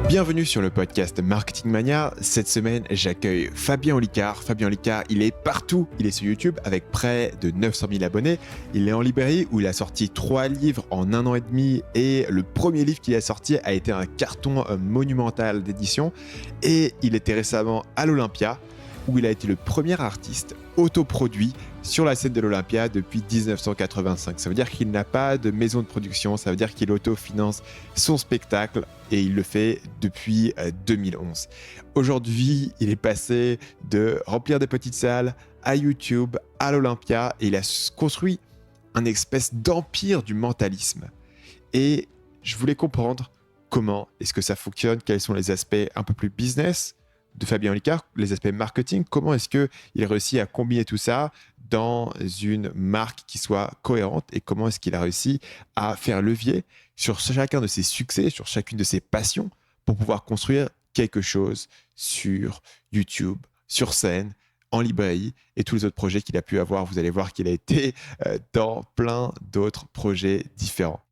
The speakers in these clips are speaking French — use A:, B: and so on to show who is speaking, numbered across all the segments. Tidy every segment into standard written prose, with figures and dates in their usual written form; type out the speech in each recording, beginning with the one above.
A: Bienvenue sur le podcast Marketing Mania. Cette semaine, j'accueille Fabien Olicard. Fabien Olicard, il est partout. Il est sur YouTube avec près de 900 000 abonnés. Il est en librairie où il a sorti 3 livres en 1 an et demi. Et le premier livre qu'il a sorti a été un carton monumental d'édition. Et il était récemment à l'Olympia où il a été le premier artiste autoproduit sur la scène de l'Olympia depuis 1985. Ça veut dire qu'il n'a pas de maison de production, ça veut dire qu'il autofinance son spectacle et il le fait depuis 2011. Aujourd'hui, il est passé de remplir des petites salles à YouTube, à l'Olympia et il a construit un espèce d'empire du mentalisme. Et je voulais comprendre comment est-ce que ça fonctionne, quels sont les aspects un peu plus business de Fabien Olicard, les aspects marketing, comment est-ce qu'il réussit à combiner tout ça dans une marque qui soit cohérente et comment est-ce qu'il a réussi à faire levier sur chacun de ses succès, sur chacune de ses passions pour pouvoir construire quelque chose sur YouTube, sur scène, en librairie et tous les autres projets qu'il a pu avoir. Vous allez voir qu'il a été dans plein d'autres projets différents.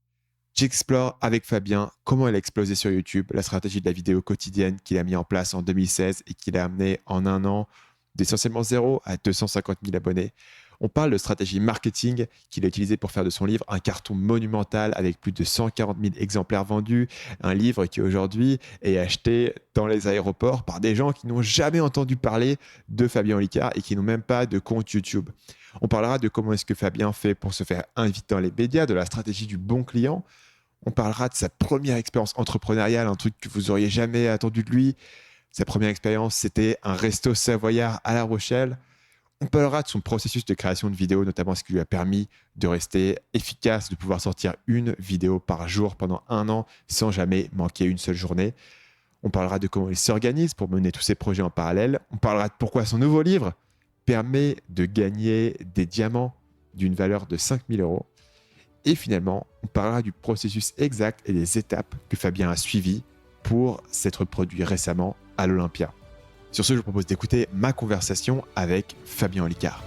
A: J'explore avec Fabien comment il a explosé sur YouTube, la stratégie de la vidéo quotidienne qu'il a mis en place en 2016 et qu'il a amené en 1 an d'essentiellement 0 à 250 000 abonnés. On parle de stratégie marketing qu'il a utilisée pour faire de son livre un carton monumental avec plus de 140 000 exemplaires vendus, un livre qui aujourd'hui est acheté dans les aéroports par des gens qui n'ont jamais entendu parler de Fabien Olicard et qui n'ont même pas de compte YouTube. On parlera de comment est-ce que Fabien fait pour se faire inviter dans les médias, de la stratégie du bon client. On parlera de sa première expérience entrepreneuriale, un truc que vous auriez jamais attendu de lui. Sa première expérience, c'était un resto savoyard à La Rochelle. On parlera de son processus de création de vidéos, notamment ce qui lui a permis de rester efficace, de pouvoir sortir une vidéo par jour pendant 1 an sans jamais manquer une seule journée. On parlera de comment il s'organise pour mener tous ses projets en parallèle. On parlera de pourquoi son nouveau livre permet de gagner des diamants d'une valeur de 5 000 €. Et finalement, on parlera du processus exact et des étapes que Fabien a suivies pour s'être produit récemment à l'Olympia. Sur ce, je vous propose d'écouter ma conversation avec Fabien Olicard.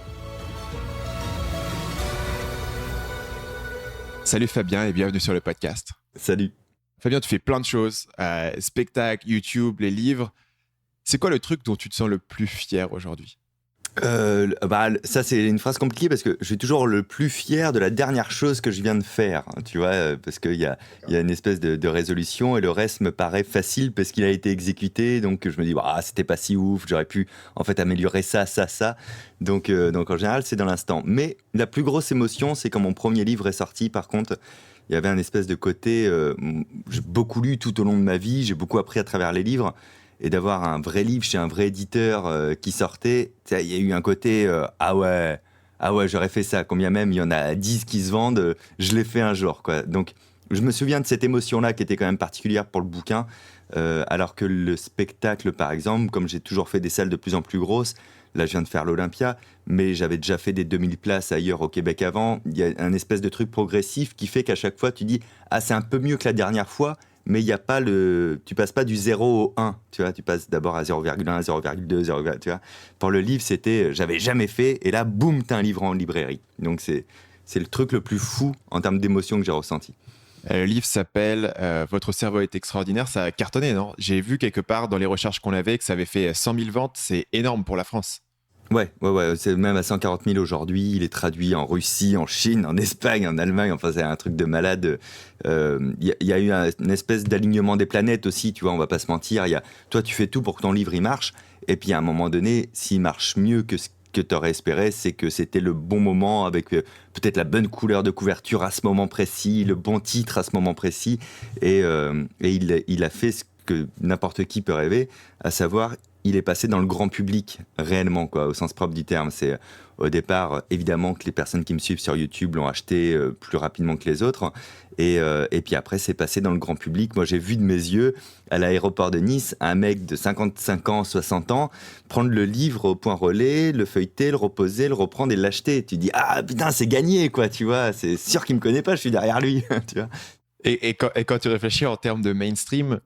A: Salut Fabien et bienvenue sur le podcast.
B: Salut.
A: Fabien, tu fais plein de choses, spectacles, YouTube, les livres. C'est quoi le truc dont tu te sens le plus fier aujourd'hui ?
B: Ça c'est une phrase compliquée parce que je suis toujours le plus fier de la dernière chose que je viens de faire, tu vois, parce qu'il y a une espèce de résolution et le reste me paraît facile parce qu'il a été exécuté, donc je me dis c'était pas si ouf, j'aurais pu en fait améliorer ça, donc en général c'est dans l'instant. Mais la plus grosse émotion, c'est quand mon premier livre est sorti. Par contre, il y avait un espèce de côté, j'ai beaucoup lu tout au long de ma vie, j'ai beaucoup appris à travers les livres. Et d'avoir un vrai livre chez un vrai éditeur qui sortait, il y a eu un côté ah ouais, j'aurais fait ça. Combien même, il y en a 10 qui se vendent, je l'ai fait un jour, quoi. Donc, je me souviens de cette émotion-là qui était quand même particulière pour le bouquin, alors que le spectacle, par exemple, comme j'ai toujours fait des salles de plus en plus grosses, là, je viens de faire l'Olympia, mais j'avais déjà fait des 2000 places ailleurs au Québec avant. Il y a un espèce de truc progressif qui fait qu'à chaque fois, tu dis « Ah, c'est un peu mieux que la dernière fois », mais il y a pas tu passes pas du 0 au 1, tu vois, tu passes d'abord à 0,1, 0,2, 0, tu vois. Pour le livre, c'était j'avais jamais fait, et là, boum, t'as un livre en librairie. Donc c'est le truc le plus fou en termes d'émotion que j'ai ressenti.
A: Le livre s'appelle Votre cerveau est extraordinaire. Ça a cartonné, non ? J'ai vu quelque part dans les recherches qu'on avait que ça avait fait 100 000 ventes. C'est énorme pour la France.
B: Ouais, c'est même à 140 000 aujourd'hui. Il est traduit en Russie, en Chine, en Espagne, en Allemagne. Enfin, c'est un truc de malade. Il y a eu une espèce d'alignement des planètes aussi, tu vois, on va pas se mentir. Toi, tu fais tout pour que ton livre, il marche. Et puis, à un moment donné, s'il marche mieux que ce que tu aurais espéré, c'est que c'était le bon moment avec peut-être la bonne couleur de couverture à ce moment précis, le bon titre à ce moment précis. Et il a fait ce que n'importe qui peut rêver, à savoir... Il est passé dans le grand public, réellement, quoi, au sens propre du terme. C'est au départ, évidemment, que les personnes qui me suivent sur YouTube l'ont acheté plus rapidement que les autres. Et puis après, c'est passé dans le grand public. Moi, j'ai vu de mes yeux, à l'aéroport de Nice, un mec de 55 ans, 60 ans, prendre le livre au point relais, le feuilleter, le reposer, le reprendre et l'acheter. Tu dis, ah putain, c'est gagné, quoi, tu vois. C'est sûr qu'il me connaît pas, je suis derrière lui, tu vois.
A: Et quand tu réfléchis en termes de mainstream,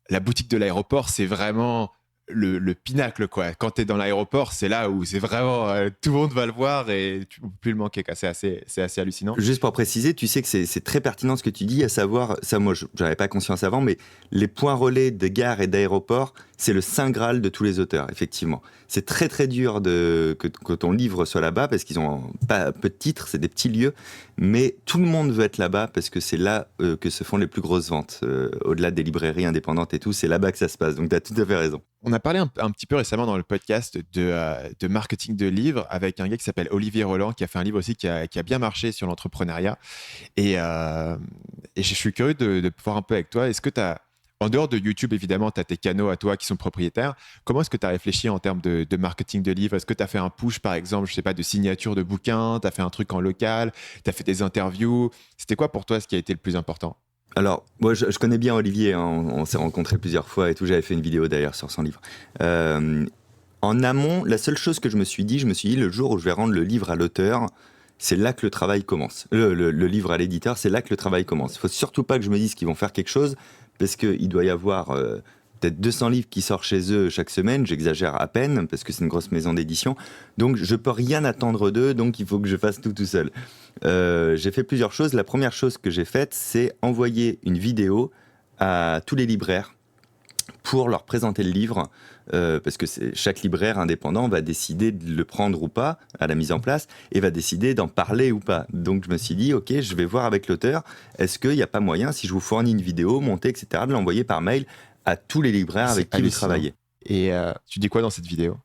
A: la boutique de l'aéroport, c'est vraiment le pinacle, quoi. Quand tu es dans l'aéroport, c'est là où c'est vraiment tout le monde va le voir et tu peux plus le manquer, quoi. C'est assez hallucinant.
B: Juste pour préciser, tu sais que c'est très pertinent ce que tu dis, à savoir, ça moi je n'avais pas conscience avant, mais les points relais de gare et d'aéroport, c'est le saint graal de tous les auteurs, effectivement. C'est très très dur que ton livre soit là-bas parce qu'ils ont pas peu de titres, c'est des petits lieux, mais tout le monde veut être là-bas parce que c'est là que se font les plus grosses ventes. Au-delà des librairies indépendantes et tout, c'est là-bas que ça se passe, donc tu as tout à fait raison.
A: On a parlé un petit peu récemment dans le podcast de marketing de livres avec un gars qui s'appelle Olivier Roland, qui a fait un livre aussi qui a bien marché sur l'entrepreneuriat. Et je suis curieux de voir un peu avec toi. Est-ce que tu as, en dehors de YouTube, évidemment, tu as tes canaux à toi qui sont propriétaires. Comment est-ce que tu as réfléchi en termes de marketing de livres? Est-ce que tu as fait un push, par exemple, je sais pas, de signature de bouquins? Tu as fait un truc en local? Tu as fait des interviews? C'était quoi pour toi ce qui a été le plus important?
B: Alors, moi, je connais bien Olivier, hein, on s'est rencontrés plusieurs fois et tout. J'avais fait une vidéo d'ailleurs sur son livre. En amont, la seule chose que je me suis dit, le jour où je vais rendre le livre à l'auteur, c'est là que le travail commence. Le livre à l'éditeur, c'est là que le travail commence. Il ne faut surtout pas que je me dise qu'ils vont faire quelque chose, parce qu'il doit y avoir peut-être 200 livres qui sortent chez eux chaque semaine. J'exagère à peine, parce que c'est une grosse maison d'édition. Donc, je ne peux rien attendre d'eux, donc il faut que je fasse tout seul. J'ai fait plusieurs choses. La première chose que j'ai faite, c'est envoyer une vidéo à tous les libraires pour leur présenter le livre, parce que chaque libraire indépendant va décider de le prendre ou pas à la mise en place, et va décider d'en parler ou pas. Donc je me suis dit, ok, je vais voir avec l'auteur, est-ce qu'il n'y a pas moyen, si je vous fournis une vidéo, montée, etc., de l'envoyer par mail à tous les libraires avec qui vous travaillez.
A: Et tu dis quoi dans cette vidéo?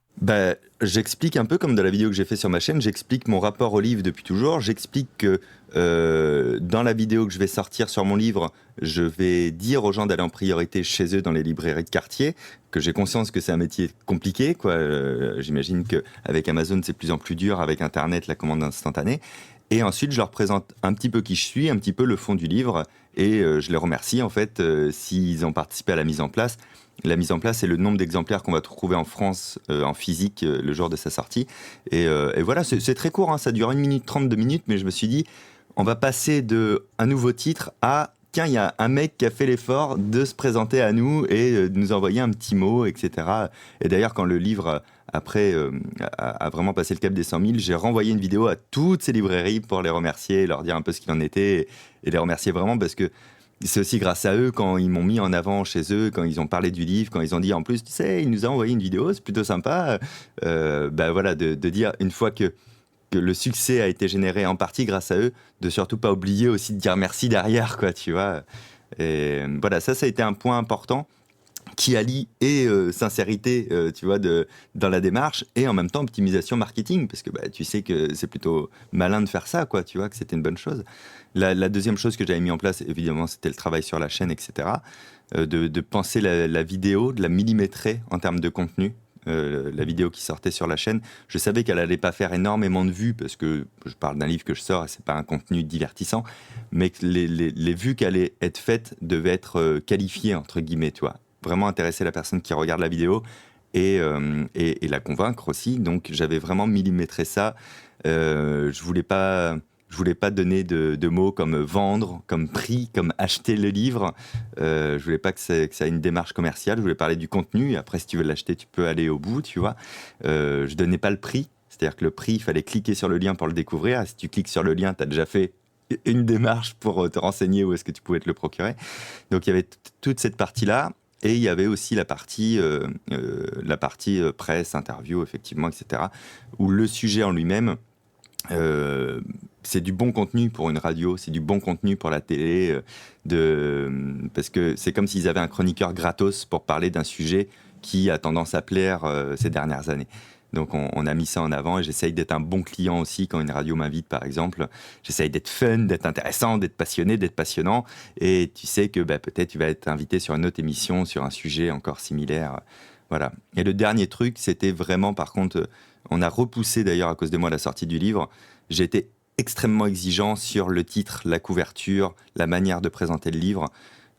B: J'explique un peu comme dans la vidéo que j'ai fait sur ma chaîne, j'explique mon rapport au livre depuis toujours, j'explique que dans la vidéo que je vais sortir sur mon livre, je vais dire aux gens d'aller en priorité chez eux dans les librairies de quartier, que j'ai conscience que c'est un métier compliqué, quoi. J'imagine qu'avec Amazon c'est de plus en plus dur, avec Internet, la commande instantanée. Et ensuite, je leur présente un petit peu qui je suis, un petit peu le fond du livre, et je les remercie en fait s'ils ont participé à la mise en place. La mise en place, c'est le nombre d'exemplaires qu'on va trouver en France en physique le jour de sa sortie. Et voilà, c'est très court, hein, ça dure 1 minute 30, 2 minutes, mais je me suis dit, on va passer d'un nouveau titre à, tiens, il y a un mec qui a fait l'effort de se présenter à nous et de nous envoyer un petit mot, etc. Et d'ailleurs, quand le livre, après, a vraiment passé le cap des 100 000, j'ai renvoyé une vidéo à toutes ces librairies pour les remercier, leur dire un peu ce qu'il en était, et les remercier vraiment parce que c'est aussi grâce à eux, quand ils m'ont mis en avant chez eux, quand ils ont parlé du livre, quand ils ont dit en plus, tu sais, il nous a envoyé une vidéo, c'est plutôt sympa. Voilà, de dire une fois que le succès a été généré en partie grâce à eux, de surtout pas oublier aussi de dire merci derrière, quoi, tu vois. Et voilà, ça a été un point important qui allie et sincérité, tu vois, dans la démarche, et en même temps optimisation marketing, parce que tu sais que c'est plutôt malin de faire ça, quoi, tu vois, que c'était une bonne chose. La deuxième chose que j'avais mis en place, évidemment, c'était le travail sur la chaîne, etc. De penser la vidéo, de la millimétrer en termes de contenu. La vidéo qui sortait sur la chaîne, je savais qu'elle allait pas faire énormément de vues, parce que je parle d'un livre que je sors et c'est pas un contenu divertissant, mais que les vues qui allaient être faites devaient être qualifiées, entre guillemets, tu vois. Vraiment intéresser la personne qui regarde la vidéo et la convaincre aussi. Donc j'avais vraiment millimétré ça. Je voulais pas donner de mots comme vendre, comme prix, comme acheter le livre. Je voulais pas que ça ait une démarche commerciale. Je voulais parler du contenu. Et après, si tu veux l'acheter, tu peux aller au bout, tu vois. Je donnais pas le prix. C'est-à-dire que le prix, il fallait cliquer sur le lien pour le découvrir. Et si tu cliques sur le lien, tu as déjà fait une démarche pour te renseigner où est-ce que tu pouvais te le procurer. Donc il y avait toute cette partie-là. Et il y avait aussi la partie presse, interview, effectivement, etc., où le sujet en lui-même, c'est du bon contenu pour une radio, c'est du bon contenu pour la télé, parce que c'est comme s'ils avaient un chroniqueur gratos pour parler d'un sujet qui a tendance à plaire ces dernières années. Donc on a mis ça en avant, et j'essaye d'être un bon client aussi quand une radio m'invite, par exemple. J'essaye d'être fun, d'être intéressant, d'être passionné, d'être passionnant, et tu sais que peut-être tu vas être invité sur une autre émission sur un sujet encore similaire. Voilà. Et le dernier truc, c'était vraiment, par contre, on a repoussé d'ailleurs à cause de moi la sortie du livre. J'ai été extrêmement exigeant sur le titre, la couverture, la manière de présenter le livre.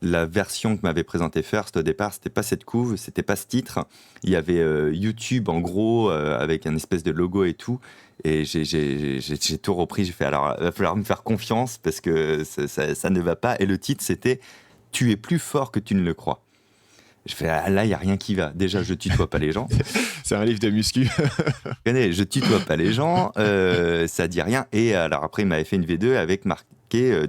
B: La version que m'avait présentée First au départ, c'était pas cette couve, c'était pas ce titre. Il y avait YouTube en gros avec un espèce de logo et tout. Et j'ai tout repris. J'ai fait, alors il va falloir me faire confiance parce que ça ne va pas. Et le titre, c'était « Tu es plus fort que tu ne le crois ». Je fais, ah, là, il n'y a rien qui va. Déjà, je tutoie pas les gens.
A: C'est un livre de muscu.
B: Je tutoie pas les gens, ça dit rien. Et alors après, il m'avait fait une V2 avec marqué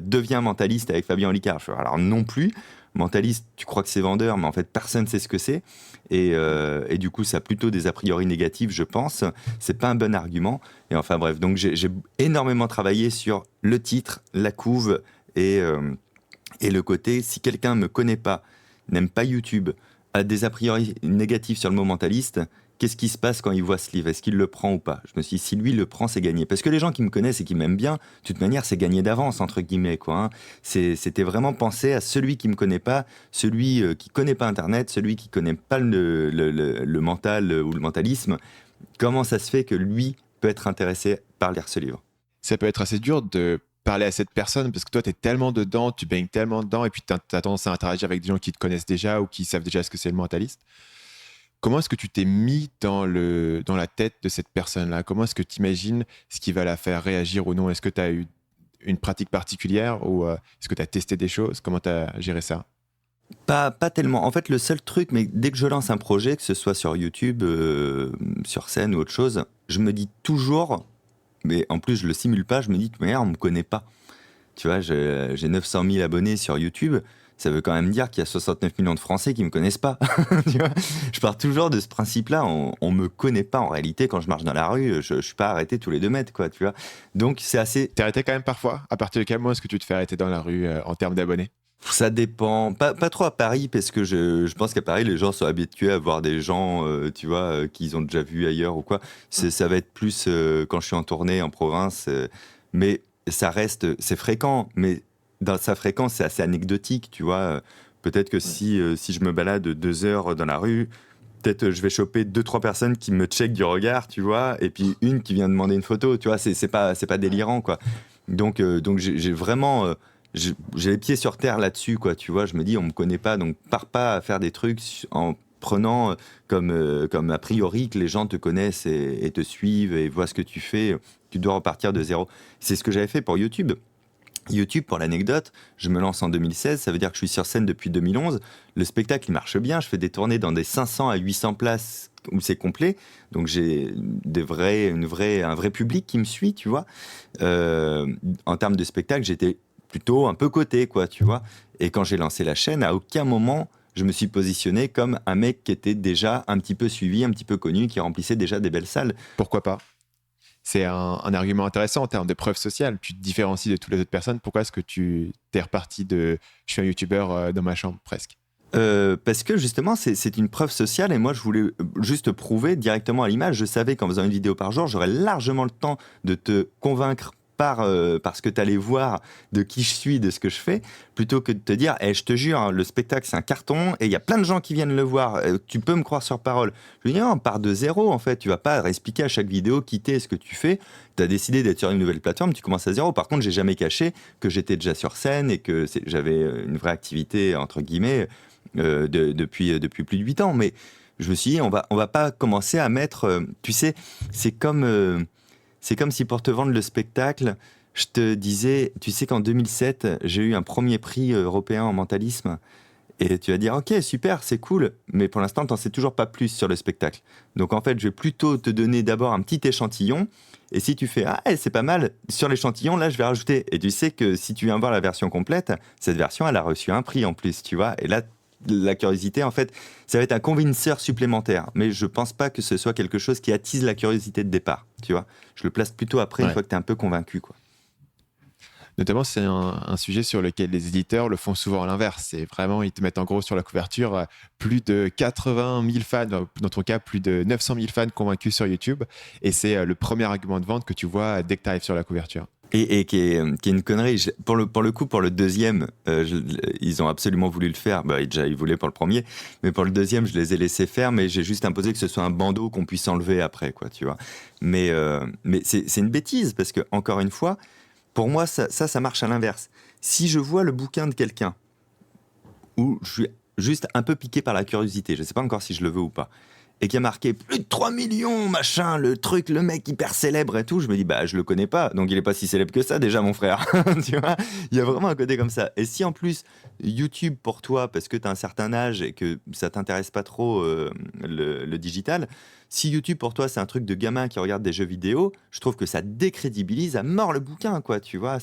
B: deviens mentaliste avec Fabien Olicard. Je fais, alors non plus. Mentaliste, tu crois que c'est vendeur, mais en fait, personne ne sait ce que c'est. Et du coup, ça a plutôt des a priori négatifs, je pense. C'est pas un bon argument. Et enfin, bref. Donc, j'ai énormément travaillé sur le titre, la couve et le côté, si quelqu'un ne me connaît pas, n'aime pas YouTube, a des a priori négatifs sur le mot mentaliste, qu'est-ce qui se passe quand il voit ce livre? Est-ce qu'il le prend ou pas? Je me suis dit, si lui le prend, c'est gagné. Parce que les gens qui me connaissent et qui m'aiment bien, de toute manière, c'est gagné d'avance, entre guillemets, quoi, hein. C'était vraiment penser à celui qui me connaît pas, celui qui connaît pas Internet, celui qui connaît pas le mental ou le mentalisme. Comment ça se fait que lui peut être intéressé par lire ce livre?
A: Ça peut être assez dur de parler à cette personne parce que toi, tu es tellement dedans, tu baignes tellement dedans et puis tu as tendance à interagir avec des gens qui te connaissent déjà ou qui savent déjà ce que c'est le mentaliste. Comment est-ce que tu t'es mis dans la tête de cette personne-là? Comment est-ce que tu imagines ce qui va la faire réagir ou non? Est-ce que tu as eu une pratique particulière ou est-ce que tu as testé des choses? Comment tu as géré ça?
B: Pas tellement. En fait, le seul truc, mais dès que je lance un projet, que ce soit sur YouTube, sur scène ou autre chose, je me dis toujours, mais en plus je le simule pas, je me dis, de toute manière, on me connaît pas. Tu vois, j'ai 900 000 abonnés sur YouTube. Ça veut quand même dire qu'il y a 69 millions de Français qui me connaissent pas. Tu vois, je pars toujours de ce principe-là. On me connaît pas en réalité. Quand je marche dans la rue, je suis pas arrêté tous les 2 mètres, quoi. Tu vois. Donc c'est assez.
A: T'es arrêté quand même parfois? À partir de quel moment est-ce que tu te fais arrêter dans la rue en termes d'abonnés?
B: Ça dépend. Pas trop à Paris, parce que je pense qu'à Paris, les gens sont habitués à voir des gens, tu vois, qu'ils ont déjà vus ailleurs ou quoi. Ça va être plus quand je suis en tournée en province. Mais ça reste, c'est fréquent, mais dans sa fréquence, c'est assez anecdotique, tu vois. Peut-être que si je me balade 2 heures dans la rue, peut-être je vais choper 2-3 personnes qui me checkent du regard, tu vois, et puis une qui vient demander une photo, tu vois. C'est pas délirant, quoi. Donc j'ai vraiment, j'ai les pieds sur terre là-dessus, quoi, tu vois. Je me dis, on me connaît pas, donc pars pas à faire des trucs en prenant comme a priori que les gens te connaissent et te suivent et voient ce que tu fais. Tu dois repartir de zéro. C'est ce que j'avais fait pour YouTube. YouTube, pour l'anecdote, je me lance en 2016, ça veut dire que je suis sur scène depuis 2011. Le spectacle, il marche bien, je fais des tournées dans des 500 à 800 places où c'est complet. Donc j'ai un vrai public qui me suit, tu vois. En termes de spectacle, j'étais plutôt un peu coté, quoi, tu vois. Et quand j'ai lancé la chaîne, à aucun moment, je me suis positionné comme un mec qui était déjà un petit peu suivi, un petit peu connu, qui remplissait déjà des belles salles.
A: Pourquoi pas? C'est un argument intéressant en termes de preuve sociale. Tu te différencies de toutes les autres personnes. Pourquoi est-ce que tu t'es reparti de « je suis un youtubeur dans ma chambre » presque?
B: Parce que justement, c'est une preuve sociale et moi, je voulais juste prouver directement à l'image. Je savais qu'en faisant une vidéo par jour, j'aurais largement le temps de te convaincre parce que tu allais voir de qui je suis, de ce que je fais, plutôt que de te dire je te jure, hein, le spectacle, c'est un carton et il y a plein de gens qui viennent le voir. Tu peux me croire sur parole. Je lui dis non, part de zéro, en fait. Tu vas pas expliquer à chaque vidéo qui t'es, ce que tu fais. Tu as décidé d'être sur une nouvelle plateforme, tu commences à zéro. Par contre, j'ai jamais caché que j'étais déjà sur scène et que j'avais une vraie activité, entre guillemets, depuis plus de 8 ans. Mais je me suis dit, on va pas commencer à mettre... tu sais, c'est comme si pour te vendre le spectacle, je te disais, tu sais qu'en 2007, j'ai eu un premier prix européen en mentalisme. Et tu vas dire, ok, super, c'est cool, mais pour l'instant, tu n'en sais toujours pas plus sur le spectacle. Donc en fait, je vais plutôt te donner d'abord un petit échantillon. Et si tu fais, ah, c'est pas mal, sur l'échantillon, là, je vais rajouter. Et tu sais que si tu viens voir la version complète, cette version, elle a reçu un prix en plus, tu vois. Et là, la curiosité, en fait, ça va être un convinceur supplémentaire. Mais je pense pas que ce soit quelque chose qui attise la curiosité de départ, tu vois. Je le place plutôt après, une fois que tu es un peu convaincu, quoi.
A: Notamment, c'est un sujet sur lequel les éditeurs le font souvent à l'inverse. C'est vraiment, ils te mettent en gros sur la couverture plus de 80 000 fans, dans ton cas, plus de 900 000 fans convaincus sur YouTube. Et c'est le premier argument de vente que tu vois dès que tu arrives sur la couverture.
B: Et qui est une connerie. Pour le coup, pour le deuxième, ils ont absolument voulu le faire. Bah, déjà, ils voulaient pour le premier. Mais pour le deuxième, je les ai laissés faire, mais j'ai juste imposé que ce soit un bandeau qu'on puisse enlever après, quoi, tu vois. Mais c'est une bêtise, parce que, encore une fois, pour moi, ça marche à l'inverse. Si je vois le bouquin de quelqu'un où je suis juste un peu piqué par la curiosité, je ne sais pas encore si je le veux ou pas, et qui a marqué plus de 3 millions, machin, le truc, le mec hyper célèbre et tout, je me dis, bah, je le connais pas, donc il est pas si célèbre que ça, déjà, mon frère. Tu vois, il y a vraiment un côté comme ça. Et si en plus, YouTube pour toi, parce que tu as un certain âge et que ça t'intéresse pas trop le digital, si YouTube pour toi, c'est un truc de gamin qui regarde des jeux vidéo, je trouve que ça décrédibilise à mort le bouquin, quoi, tu vois,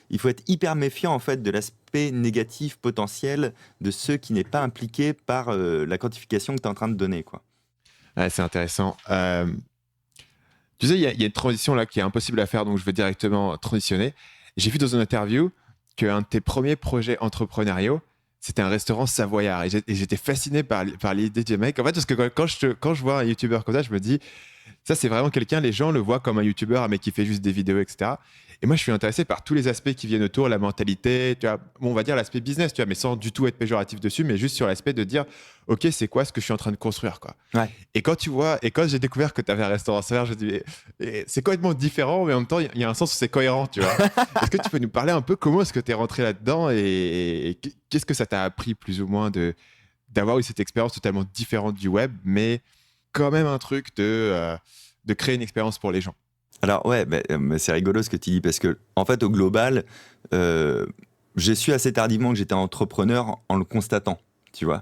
B: il faut être hyper méfiant, en fait, de l'aspect négatif potentiel de ceux qui n'est pas impliqué par la quantification que tu es en train de donner, quoi.
A: Ouais, c'est intéressant. Tu sais, il y a une transition là qui est impossible à faire, donc je vais directement transitionner. J'ai vu dans une interview qu'un de tes premiers projets entrepreneuriaux, c'était un restaurant savoyard. Et j'étais fasciné par l'idée du mec. En fait, parce que quand je vois un YouTuber comme ça, je me dis, ça, c'est vraiment quelqu'un, les gens le voient comme un YouTuber, un mec qui fait juste des vidéos, etc. Et moi, je suis intéressé par tous les aspects qui viennent autour, la mentalité, tu vois, bon, on va dire l'aspect business, tu vois, mais sans du tout être péjoratif dessus, mais juste sur l'aspect de dire, OK, c'est quoi ce que je suis en train de construire, quoi.
B: Ouais.
A: Et quand j'ai découvert que tu avais un restaurant savoyard, je me dis, mais c'est complètement différent, mais en même temps, il y a un sens où c'est cohérent, tu vois. Est-ce que tu peux nous parler un peu comment est-ce que tu es rentré là-dedans et qu'est-ce que ça t'a appris plus ou moins d'avoir eu cette expérience totalement différente du web, mais quand même un truc de créer une expérience pour les gens.
B: Alors ouais, mais c'est rigolo ce que tu dis parce que en fait au global, j'ai su assez tardivement que j'étais entrepreneur en le constatant, tu vois.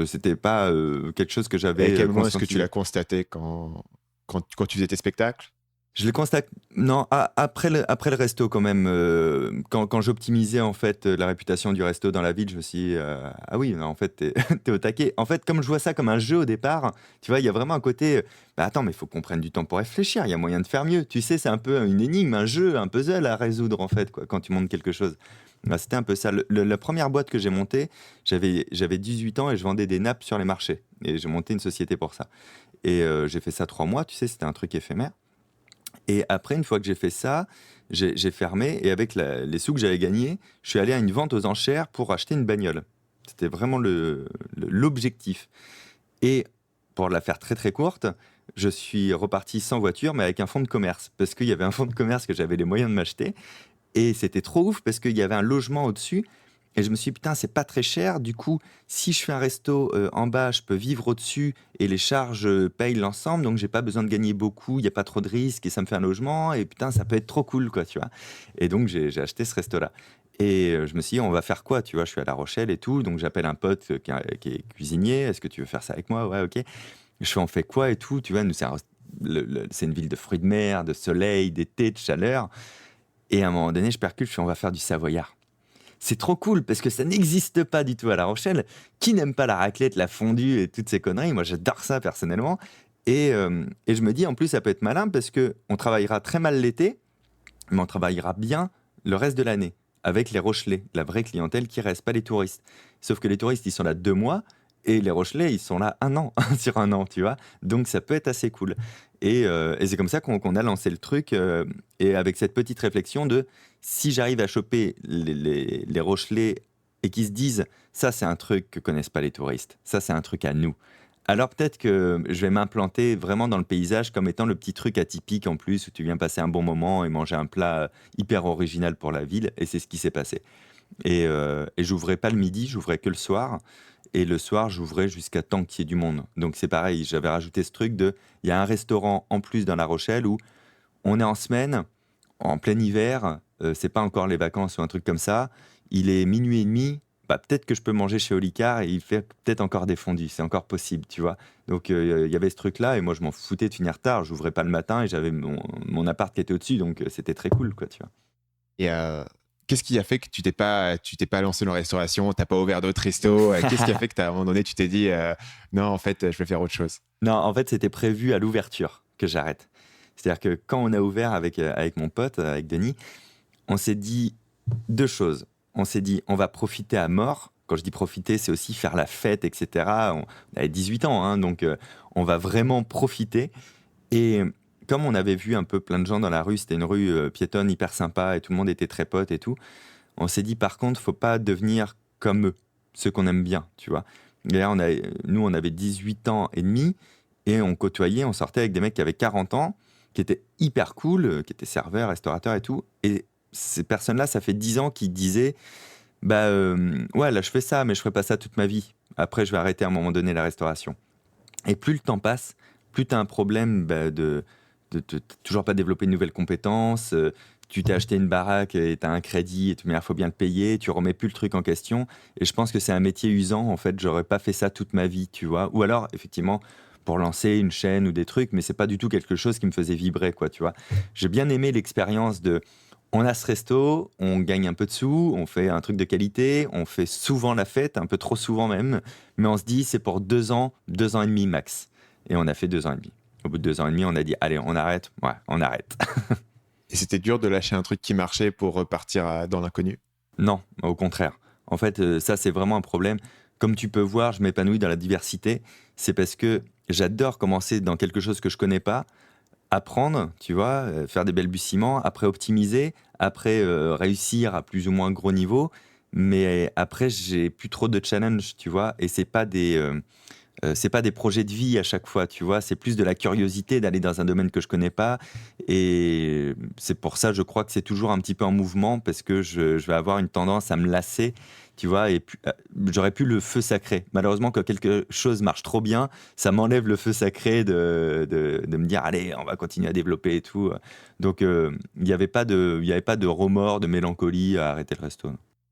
B: C'était pas quelque chose que j'avais.
A: Et à quel moment est-ce que tu
B: conscientisé.
A: l'as constaté quand tu faisais tes spectacles?
B: Je le constate, non, après le resto quand même, quand j'optimisais en fait la réputation du resto dans la ville, je me suis dit, ah oui, non, en fait, t'es au taquet. En fait, comme je vois ça comme un jeu au départ, tu vois, il y a vraiment un côté, bah attends, mais il faut qu'on prenne du temps pour réfléchir, il y a moyen de faire mieux. Tu sais, c'est un peu une énigme, un jeu, un puzzle à résoudre en fait, quoi, quand tu montes quelque chose. Bah, c'était un peu ça. La première boîte que j'ai montée, j'avais 18 ans et je vendais des nappes sur les marchés. Et j'ai monté une société pour ça. Et j'ai fait ça 3 mois, tu sais, c'était un truc éphémère. Et après, une fois que j'ai fait ça, j'ai fermé et avec les sous que j'avais gagnés, je suis allé à une vente aux enchères pour acheter une bagnole. C'était vraiment l'objectif. Et pour la faire très très courte, je suis reparti sans voiture, mais avec un fonds de commerce. Parce qu'il y avait un fonds de commerce que j'avais les moyens de m'acheter. Et c'était trop ouf parce qu'il y avait un logement au-dessus. Et je me suis dit, putain, c'est pas très cher. Du coup, si je fais un resto en bas, je peux vivre au-dessus et les charges payent l'ensemble. Donc, j'ai pas besoin de gagner beaucoup. Il n'y a pas trop de risques et ça me fait un logement. Et putain, ça peut être trop cool, quoi, tu vois. Et donc, j'ai acheté ce resto-là. Et je me suis dit, on va faire quoi, tu vois. Je suis à La Rochelle et tout. Donc, j'appelle un pote qui est cuisinier. Est-ce que tu veux faire ça avec moi? Ouais, ok. Je fais, on fait quoi et tout. Tu vois, nous, c'est une ville de fruits de mer, de soleil, d'été, de chaleur. Et à un moment donné, je percute, je fais, on va faire du savoyard. C'est trop cool parce que ça n'existe pas du tout à La Rochelle. Qui n'aime pas la raclette, la fondue et toutes ces conneries? Moi, j'adore ça personnellement. Et je me dis, en plus, ça peut être malin parce qu'on travaillera très mal l'été, mais on travaillera bien le reste de l'année avec les Rochelais, la vraie clientèle qui reste, pas les touristes. Sauf que les touristes, ils sont là 2 mois et les Rochelais, ils sont là 1 an, sur 1 an, tu vois. Donc, ça peut être assez cool. Et c'est comme ça qu'on a lancé le truc et avec cette petite réflexion de si j'arrive à choper les Rochelais et qu'ils se disent ça c'est un truc que connaissent pas les touristes, ça c'est un truc à nous. Alors peut-être que je vais m'implanter vraiment dans le paysage comme étant le petit truc atypique en plus où tu viens passer un bon moment et manger un plat hyper original pour la ville et c'est ce qui s'est passé. Et j'ouvrais pas le midi, j'ouvrais que le soir. Et le soir, j'ouvrais jusqu'à temps qu'il y ait du monde. Donc c'est pareil, j'avais rajouté ce truc il y a un restaurant en plus dans La Rochelle où on est en semaine, en plein hiver, c'est pas encore les vacances ou un truc comme ça. Il est minuit et demi, bah, peut-être que je peux manger chez Olicard et il fait peut-être encore des fondus, c'est encore possible, tu vois. Donc il y avait ce truc-là et moi je m'en foutais de finir tard, j'ouvrais pas le matin et j'avais mon appart qui était au-dessus, donc c'était très cool, quoi, tu vois.
A: Et qu'est-ce qui a fait que tu t'es pas lancé dans la restauration, t'as pas ouvert d'autres restos? Qu'est-ce qui a fait que à un moment donné, tu t'es dit non, en fait, je vais faire autre chose?
B: Non, en fait, c'était prévu à l'ouverture que j'arrête. C'est-à-dire que quand on a ouvert avec mon pote, avec Denis, on s'est dit 2 choses. On s'est dit, on va profiter à mort. Quand je dis profiter, c'est aussi faire la fête, etc. On avait 18 ans, hein, donc on va vraiment profiter. Et comme on avait vu un peu plein de gens dans la rue, c'était une rue piétonne hyper sympa et tout le monde était très pote et tout, on s'est dit par contre, faut pas devenir comme eux, ceux qu'on aime bien, tu vois. Et là, nous, on avait 18 ans et demi et on côtoyait, on sortait avec des mecs qui avaient 40 ans, qui étaient hyper cool, qui étaient serveurs, restaurateurs et tout. Et ces personnes-là, ça fait 10 ans qu'ils disaient ouais, là, je fais ça, mais je ferai pas ça toute ma vie. Après, je vais arrêter à un moment donné la restauration. Et plus le temps passe, plus tu as un problème de toujours pas développer de nouvelles compétences. Tu t'es acheté une baraque et tu as un crédit, mais il faut bien le payer, tu remets plus le truc en question. Et je pense que c'est un métier usant. En fait, j'aurais pas fait ça toute ma vie, tu vois. Ou alors, effectivement, pour lancer une chaîne ou des trucs, mais c'est pas du tout quelque chose qui me faisait vibrer, quoi, tu vois. J'ai bien aimé l'expérience de. On a ce resto, on gagne un peu de sous, on fait un truc de qualité, on fait souvent la fête, un peu trop souvent même, mais on se dit c'est pour 2 ans et demi max. Et on a fait 2 ans et demi. Au bout de 2 ans et demi, on a dit allez, on arrête. Ouais, on arrête.
A: Et c'était dur de lâcher un truc qui marchait pour repartir dans l'inconnu.
B: Non, au contraire. En fait, ça, c'est vraiment un problème. Comme tu peux voir, je m'épanouis dans la diversité. C'est parce que j'adore commencer dans quelque chose que je connais pas, apprendre, tu vois, faire des balbutiements, après optimiser, après réussir à plus ou moins gros niveau. Mais après, j'ai plus trop de challenge, tu vois, et c'est pas des projets de vie à chaque fois, tu vois, c'est plus de la curiosité d'aller dans un domaine que je connais pas. Et c'est pour ça, je crois que c'est toujours un petit peu en mouvement parce que je vais avoir une tendance à me lasser, tu vois, et j'aurais pu le feu sacré. Malheureusement, quand quelque chose marche trop bien, ça m'enlève le feu sacré de me dire, allez, on va continuer à développer et tout. Donc, il n'y avait pas de remords, de mélancolie à arrêter le resto.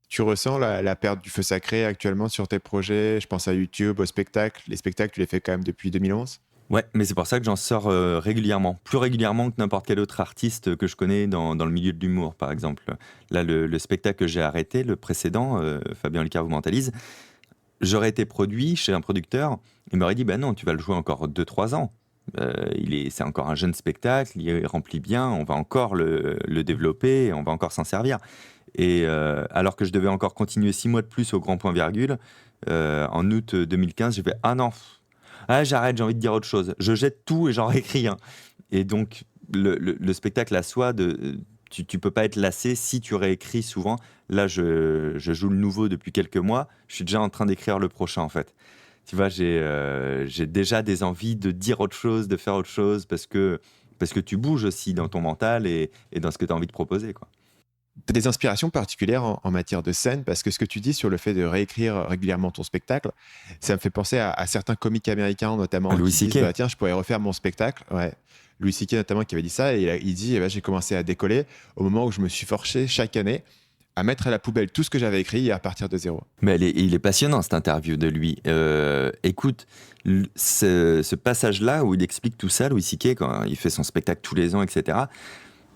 A: Tu ressens la perte du feu sacré actuellement sur tes projets? Je pense à YouTube, au spectacle. Les spectacles, tu les fais quand même depuis 2011.
B: Ouais, mais c'est pour ça que j'en sors régulièrement, plus régulièrement que n'importe quel autre artiste que je connais dans le milieu de l'humour, par exemple. Là, le spectacle que j'ai arrêté, le précédent, Fabien Olicard vous mentalise, j'aurais été produit chez un producteur, il m'aurait dit, bah non, tu vas le jouer encore 2-3 ans. C'est encore un jeune spectacle, il remplit bien, on va encore le développer, on va encore s'en servir. Et alors que je devais encore continuer 6 mois de plus au Grand Point Virgule, en août 2015, j'ai fait, ah non, j'arrête, j'ai envie de dire autre chose. Je jette tout et j'en réécris un. Et donc, le spectacle à soi, tu peux pas être lassé si tu réécris souvent. Là, je joue le nouveau depuis quelques mois. Je suis déjà en train d'écrire le prochain, en fait. Tu vois, j'ai déjà des envies de dire autre chose, de faire autre chose, parce que tu bouges aussi dans ton mental et dans ce que tu as envie de proposer, quoi.
A: Tu as des inspirations particulières en matière de scène, parce que ce que tu dis sur le fait de réécrire régulièrement ton spectacle, ça me fait penser à certains comiques américains notamment
B: Louis
A: qui disent
B: C.K.
A: bah, tiens, je pourrais refaire mon spectacle. Ouais. Louis C.K. notamment qui avait dit ça, et il dit eh ben, j'ai commencé à décoller au moment où je me suis forcé chaque année à mettre à la poubelle tout ce que j'avais écrit et à partir de zéro.
B: Mais il est passionnant, cette interview de lui. Écoute, ce passage-là où il explique tout ça, Louis C.K., quand il fait son spectacle tous les ans, etc.,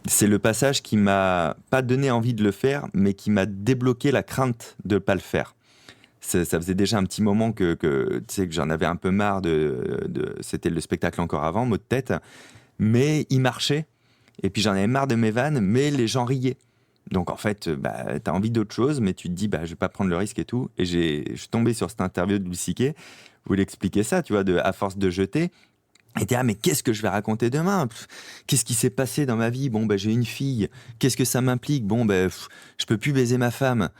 B: c'est le passage qui m'a pas donné envie de le faire, mais qui m'a débloqué la crainte de ne pas le faire. Ça faisait déjà un petit moment que tu sais, que j'en avais un peu marre c'était le spectacle encore avant, mot de tête, mais il marchait. Et puis j'en avais marre de mes vannes, mais les gens riaient. Donc en fait, t'as envie d'autre chose, mais tu te dis, je vais pas prendre le risque et tout. Et je suis tombé sur cette interview de Louis C.K. Vous l'expliquez ça, tu vois, à force de jeter. Et t'es mais qu'est-ce que je vais raconter demain? Qu'est-ce qui s'est passé dans ma vie? Bon, j'ai une fille. Qu'est-ce que ça m'implique? Bon, je peux plus baiser ma femme.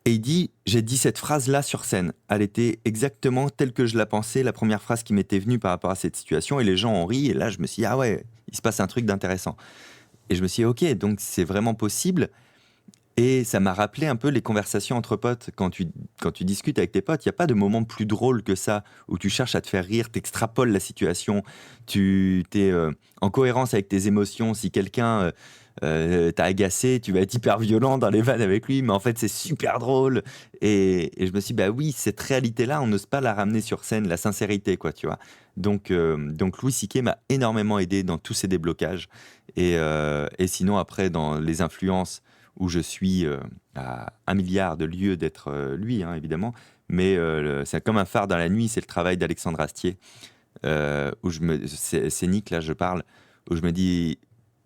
B: Et il dit, j'ai dit cette phrase-là sur scène. Elle était exactement telle que je la pensais, la première phrase qui m'était venue par rapport à cette situation. Et les gens ont ri. Et là, je me suis dit, ah ouais, il se passe un truc d'intéressant. Et je me suis dit, ok, donc c'est vraiment possible. Et ça m'a rappelé un peu les conversations entre potes. Quand tu discutes avec tes potes, il n'y a pas de moment plus drôle que ça, où tu cherches à te faire rire, t'extrapoles la situation, tu es en cohérence avec tes émotions. Si quelqu'un t'a agacé, tu vas être hyper violent dans les vannes avec lui, mais en fait c'est super drôle. Et je me suis dit, oui, cette réalité-là, on n'ose pas la ramener sur scène, la sincérité, quoi, tu vois. Donc Louis C.K. m'a énormément aidé dans tous ces déblocages. Et sinon, après, dans les influences, où je suis à 1 milliard de lieux d'être lui, hein, évidemment. Mais c'est comme un phare dans la nuit, c'est le travail d'Alexandre Astier. C'est Nick, là, je parle, où je me dis,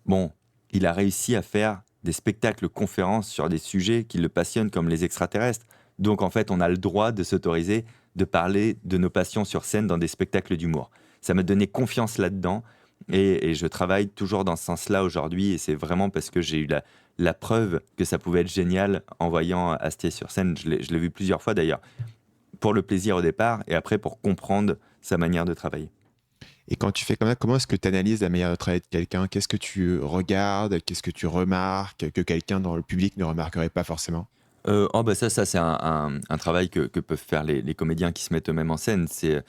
B: bon, il a réussi à faire des spectacles conférences sur des sujets qui le passionnent comme les extraterrestres. Donc, en fait, on a le droit de s'autoriser de parler de nos passions sur scène dans des spectacles d'humour. Ça m'a donné confiance là-dedans. Et je travaille toujours dans ce sens-là aujourd'hui. Et c'est vraiment parce que j'ai eu la preuve que ça pouvait être génial en voyant Astier sur scène. Je l'ai vu plusieurs fois d'ailleurs, pour le plaisir au départ et après pour comprendre sa manière de travailler.
A: Et quand tu fais comme ça, comment est-ce que tu analyses la manière de travailler de quelqu'un? Qu'est-ce que tu regardes? Qu'est-ce que tu remarques que quelqu'un dans le public ne remarquerait pas forcément?
B: Ça c'est un travail que peuvent faire les comédiens qui se mettent eux-mêmes en scène. C'est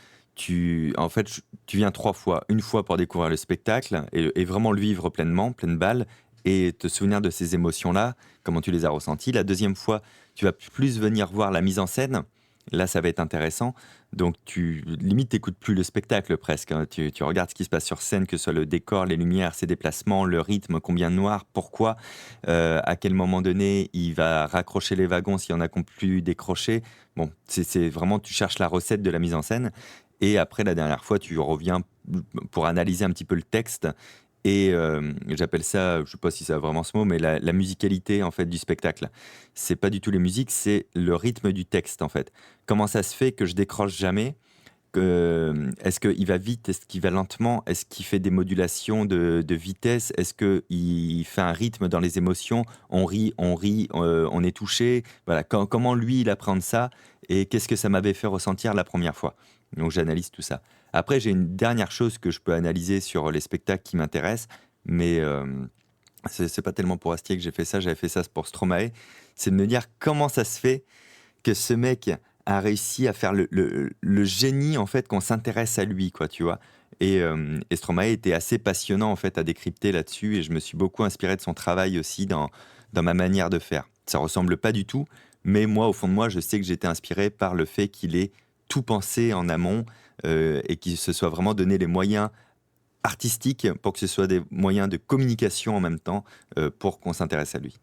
B: en fait, tu viens 3 fois. Une fois pour découvrir le spectacle et vraiment le vivre pleinement, pleine balle, et te souvenir de ces émotions-là, comment tu les as ressenties. La deuxième fois, tu vas plus venir voir la mise en scène. Là, ça va être intéressant. Donc, limite, t'écoutes plus le spectacle presque, hein. Tu regardes ce qui se passe sur scène, que ce soit le décor, les lumières, ses déplacements, le rythme, combien de noirs, pourquoi, à quel moment donné, il va raccrocher les wagons s'il y en a qui n'ont plus décroché. Bon, c'est vraiment, tu cherches la recette de la mise en scène. Et après, la dernière fois, tu reviens pour analyser un petit peu le texte. Et j'appelle ça, je ne sais pas si ça a vraiment ce mot, mais la musicalité en fait du spectacle. C'est pas du tout les musiques, c'est le rythme du texte en fait. Comment ça se fait que je décroche jamais? Est-ce qu'il va vite? Est-ce qu'il va lentement? Est-ce qu'il fait des modulations de vitesse? Est-ce qu'il fait un rythme dans les émotions? On rit, on est touché. Voilà. Comment lui, il apprend ça? Et qu'est-ce que ça m'avait fait ressentir la première fois? Donc j'analyse tout ça. Après, j'ai une dernière chose que je peux analyser sur les spectacles qui m'intéressent, mais c'est pas tellement pour Astier que j'ai fait ça, j'avais fait ça pour Stromae. C'est de me dire comment ça se fait que ce mec a réussi à faire le génie, en fait, qu'on s'intéresse à lui, quoi, tu vois. Et Stromae était assez passionnant, en fait, à décrypter là-dessus, et je me suis beaucoup inspiré de son travail aussi dans ma manière de faire. Ça ressemble pas du tout, mais moi, au fond de moi, je sais que j'étais inspiré par le fait qu'il ait tout pensé en amont et qu'il se soit vraiment donné les moyens artistiques pour que ce soit des moyens de communication en même temps pour qu'on s'intéresse à lui.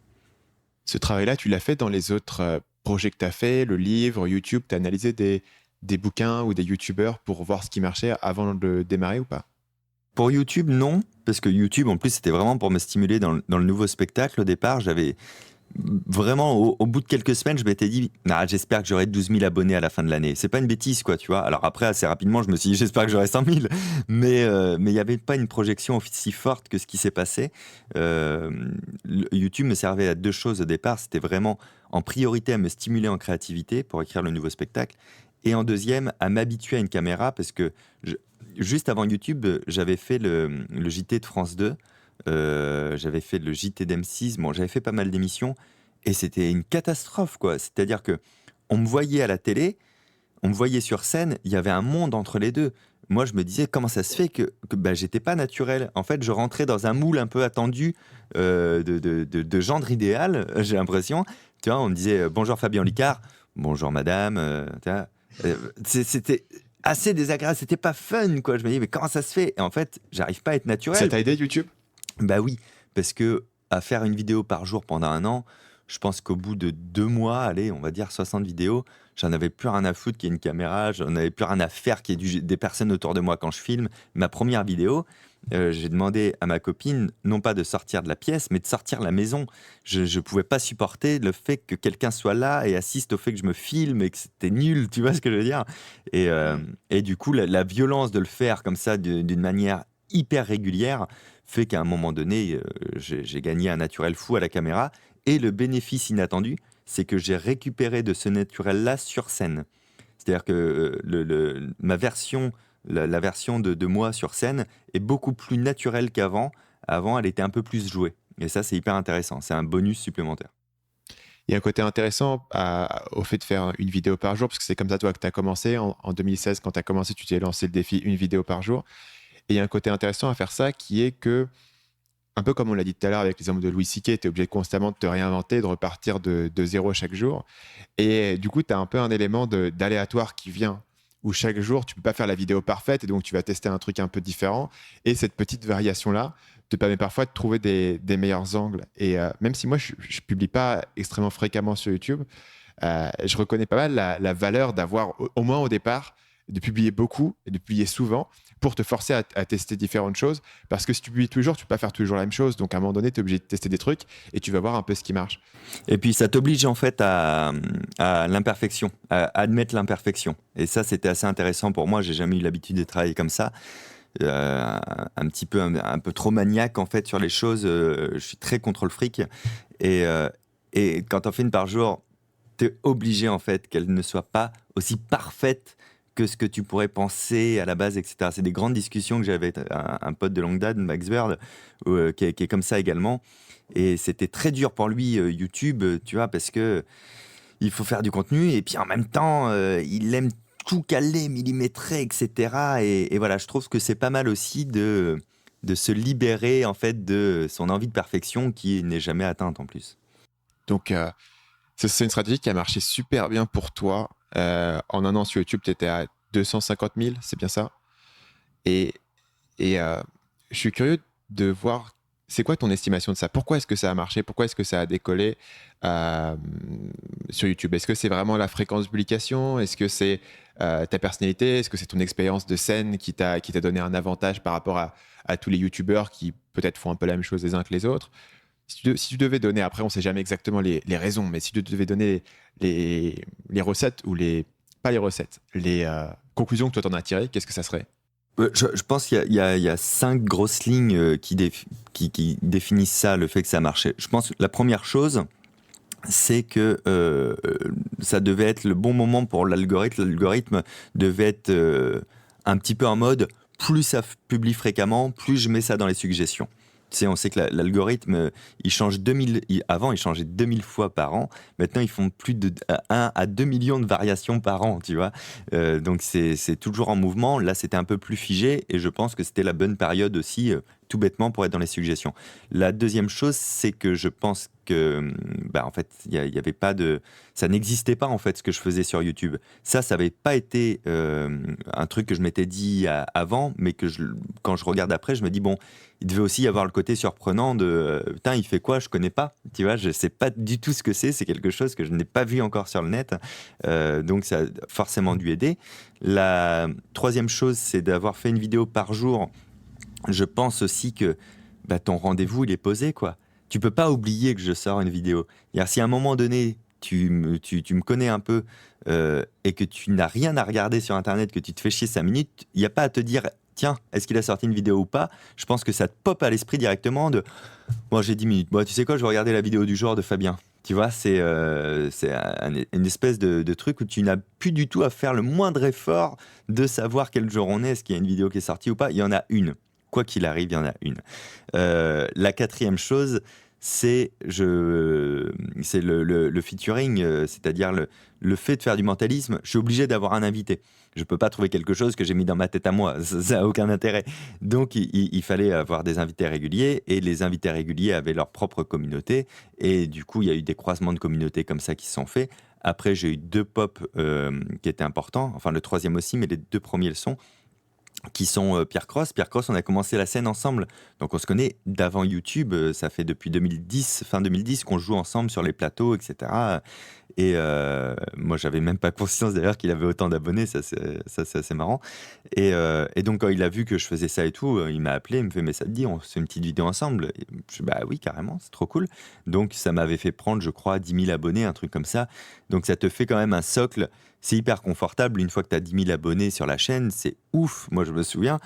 A: Ce travail-là, tu l'as fait dans les autres projets que tu as fait, le livre, YouTube, tu as analysé des bouquins ou des YouTubeurs pour voir ce qui marchait avant de démarrer ou pas?
B: Pour YouTube, non, parce que YouTube, en plus, c'était vraiment pour me stimuler dans le nouveau spectacle. Au départ, j'avais vraiment, au bout de quelques semaines, je m'étais dit, nah, j'espère que j'aurai 12 000 abonnés à la fin de l'année. C'est pas une bêtise, quoi, tu vois. Alors après, assez rapidement, je me suis dit, j'espère que j'aurai 100 000. Mais il n'y avait pas une projection aussi forte que ce qui s'est passé. YouTube me servait à deux choses au départ. C'était vraiment, en priorité, à me stimuler en créativité pour écrire le nouveau spectacle. Et en deuxième, à m'habituer à une caméra, parce que juste avant YouTube, j'avais fait le JT de France 2. J'avais fait le JT d'M6, bon, j'avais fait pas mal d'émissions et c'était une catastrophe, quoi. C'est-à-dire que on me voyait à la télé, on me voyait sur scène, il y avait un monde entre les deux. Moi, je me disais comment ça se fait que bah, j'étais pas naturel. En fait, je rentrais dans un moule un peu attendu de gendre idéal, j'ai l'impression. Tu vois, on me disait bonjour Fabien Licard, bonjour madame. Tu vois, c'était assez désagréable, c'était pas fun, quoi. Je me disais mais comment ça se fait? Et en fait, j'arrive pas à être naturel.
A: Ça t'a aidé, YouTube?
B: Bah oui, parce que à faire une vidéo par jour pendant 1 an, je pense qu'au bout de 2 mois, allez, on va dire 60 vidéos, j'en avais plus rien à foutre qu'il y ait une caméra, j'en avais plus rien à faire qu'il y ait des personnes autour de moi quand je filme. Ma première vidéo, j'ai demandé à ma copine, non pas de sortir de la pièce, mais de sortir de la maison. Je ne pouvais pas supporter le fait que quelqu'un soit là et assiste au fait que je me filme et que c'était nul, tu vois ce que je veux dire? Et du coup, la violence de le faire comme ça, d'une manière hyper régulière, fait qu'à un moment donné, j'ai gagné un naturel fou à la caméra. Et le bénéfice inattendu, c'est que j'ai récupéré de ce naturel-là sur scène. C'est-à-dire que ma version, la version de moi sur scène est beaucoup plus naturelle qu'avant. Avant, elle était un peu plus jouée. Et ça, c'est hyper intéressant. C'est un bonus supplémentaire.
A: Il y a un côté intéressant au fait de faire une vidéo par jour, parce que c'est comme ça, toi, que tu as commencé. En 2016, quand tu as commencé, tu t'es lancé le défi une vidéo par jour. Et il y a un côté intéressant à faire ça qui est que, un peu comme on l'a dit tout à l'heure avec l'exemple de Louis C.K., tu es obligé constamment de te réinventer, de repartir de zéro chaque jour. Et du coup, tu as un peu un élément d'aléatoire qui vient, où chaque jour, tu ne peux pas faire la vidéo parfaite, et donc tu vas tester un truc un peu différent. Et cette petite variation-là te permet parfois de trouver des meilleurs angles. Et même si moi, je ne publie pas extrêmement fréquemment sur YouTube, je reconnais pas mal la valeur d'avoir, au moins au départ, de publier beaucoup et de publier souvent pour te forcer à tester différentes choses. Parce que si tu publies tous les jours, tu ne peux pas faire toujours la même chose. Donc, à un moment donné, tu es obligé de tester des trucs et tu vas voir un peu ce qui marche.
B: Et puis, ça t'oblige en fait à l'imperfection, à admettre l'imperfection. Et ça, c'était assez intéressant pour moi. J'ai jamais eu l'habitude de travailler comme ça. Un peu trop maniaque en fait sur les choses. Je suis très contre le fric. Et quand on fait une par jour, tu es obligé en fait qu'elle ne soit pas aussi parfaite que ce que tu pourrais penser à la base, etc. C'est des grandes discussions que j'avais avec un pote de longue date, Max Bird, qui est comme ça également. Et c'était très dur pour lui, YouTube, tu vois, parce que il faut faire du contenu et puis en même temps, il aime tout calé, millimétré, etc. Et voilà, je trouve que c'est pas mal aussi de se libérer en fait de son envie de perfection qui n'est jamais atteinte en plus.
A: Donc, c'est une stratégie qui a marché super bien pour toi. En un an sur YouTube, tu étais à 250 000, c'est bien ça? Et, et je suis curieux de voir, c'est quoi ton estimation de ça? Pourquoi est-ce que ça a marché? Pourquoi est-ce que ça a décollé sur YouTube? Est-ce que c'est vraiment la fréquence de publication? Est-ce que c'est ta personnalité? Est-ce que c'est ton expérience de scène qui t'a donné un avantage par rapport à tous les YouTubeurs qui peut-être font un peu la même chose les uns que les autres? Si tu devais donner, après on ne sait jamais exactement les raisons, mais si tu devais donner les recettes ou pas les recettes, les conclusions que toi t'en as tirées, qu'est-ce que ça serait?
B: Je pense qu'il y a 5 grosses lignes qui définissent ça, le fait que ça a marché. Je pense que la première chose, c'est que ça devait être le bon moment pour l'algorithme. L'algorithme devait être un petit peu en mode, plus ça publie fréquemment, plus je mets ça dans les suggestions. Tu sais, on sait que l'algorithme, il change avant, il changeait 2000 fois par an. Maintenant, ils font plus de 1 à 2 millions de variations par an, tu vois. Donc, c'est toujours en mouvement. Là, c'était un peu plus figé et je pense que c'était la bonne période aussi, tout bêtement, pour être dans les suggestions. La deuxième chose, c'est que je pense que, en fait, il y avait pas ça n'existait pas, en fait, ce que je faisais sur YouTube. Ça n'avait pas été un truc que je m'étais dit avant, mais que quand je regarde après, je me dis, bon, il devait aussi y avoir le côté surprenant de putain, il fait quoi? Je connais pas. Tu vois, je sais pas du tout ce que c'est. C'est quelque chose que je n'ai pas vu encore sur le net. Donc, ça a forcément dû aider. La troisième chose, c'est d'avoir fait une vidéo par jour. Je pense aussi que ton rendez-vous, il est posé, quoi. Tu peux pas oublier que je sors une vidéo. Si à un moment donné, tu me connais un peu et que tu n'as rien à regarder sur Internet, que tu te fais chier 5 minutes, il n'y a pas à te dire tiens, est-ce qu'il a sorti une vidéo ou pas? Je pense que ça te pop à l'esprit directement de moi j'ai 10 minutes. Bon, tu sais quoi, je vais regarder la vidéo du jour de Fabien. Tu vois, c'est une espèce de truc où tu n'as plus du tout à faire le moindre effort de savoir quel jour on est, est-ce qu'il y a une vidéo qui est sortie ou pas. Il y en a une. Quoi qu'il arrive, il y en a une. La quatrième chose, c'est le featuring, c'est-à-dire le fait de faire du mentalisme. Je suis obligé d'avoir un invité. Je peux pas trouver quelque chose que j'ai mis dans ma tête à moi. Ça n'a aucun intérêt. Donc, il fallait avoir des invités réguliers et les invités réguliers avaient leur propre communauté. Et du coup, il y a eu des croisements de communautés comme ça qui se sont faits. Après, j'ai eu 2 pop qui étaient importants. Enfin, le troisième aussi, mais les 2 premiers le sont. Qui sont Pierre Cross. Pierre Cross, on a commencé la scène ensemble. Donc on se connaît d'avant YouTube. Ça fait depuis 2010, fin 2010 qu'on joue ensemble sur les plateaux, etc. Et moi, j'avais même pas conscience d'ailleurs qu'il avait autant d'abonnés. Ça, c'est assez marrant. Et donc, quand il a vu que je faisais ça et tout, il m'a appelé. Il me fait, mais ça te dit, on fait une petite vidéo ensemble? Et je dis, bah oui, carrément, c'est trop cool. Donc, ça m'avait fait prendre, je crois, 10 000 abonnés, un truc comme ça. Donc, ça te fait quand même un socle. C'est hyper confortable. Une fois que tu as 10 000 abonnés sur la chaîne, c'est ouf. Moi, je me souviens.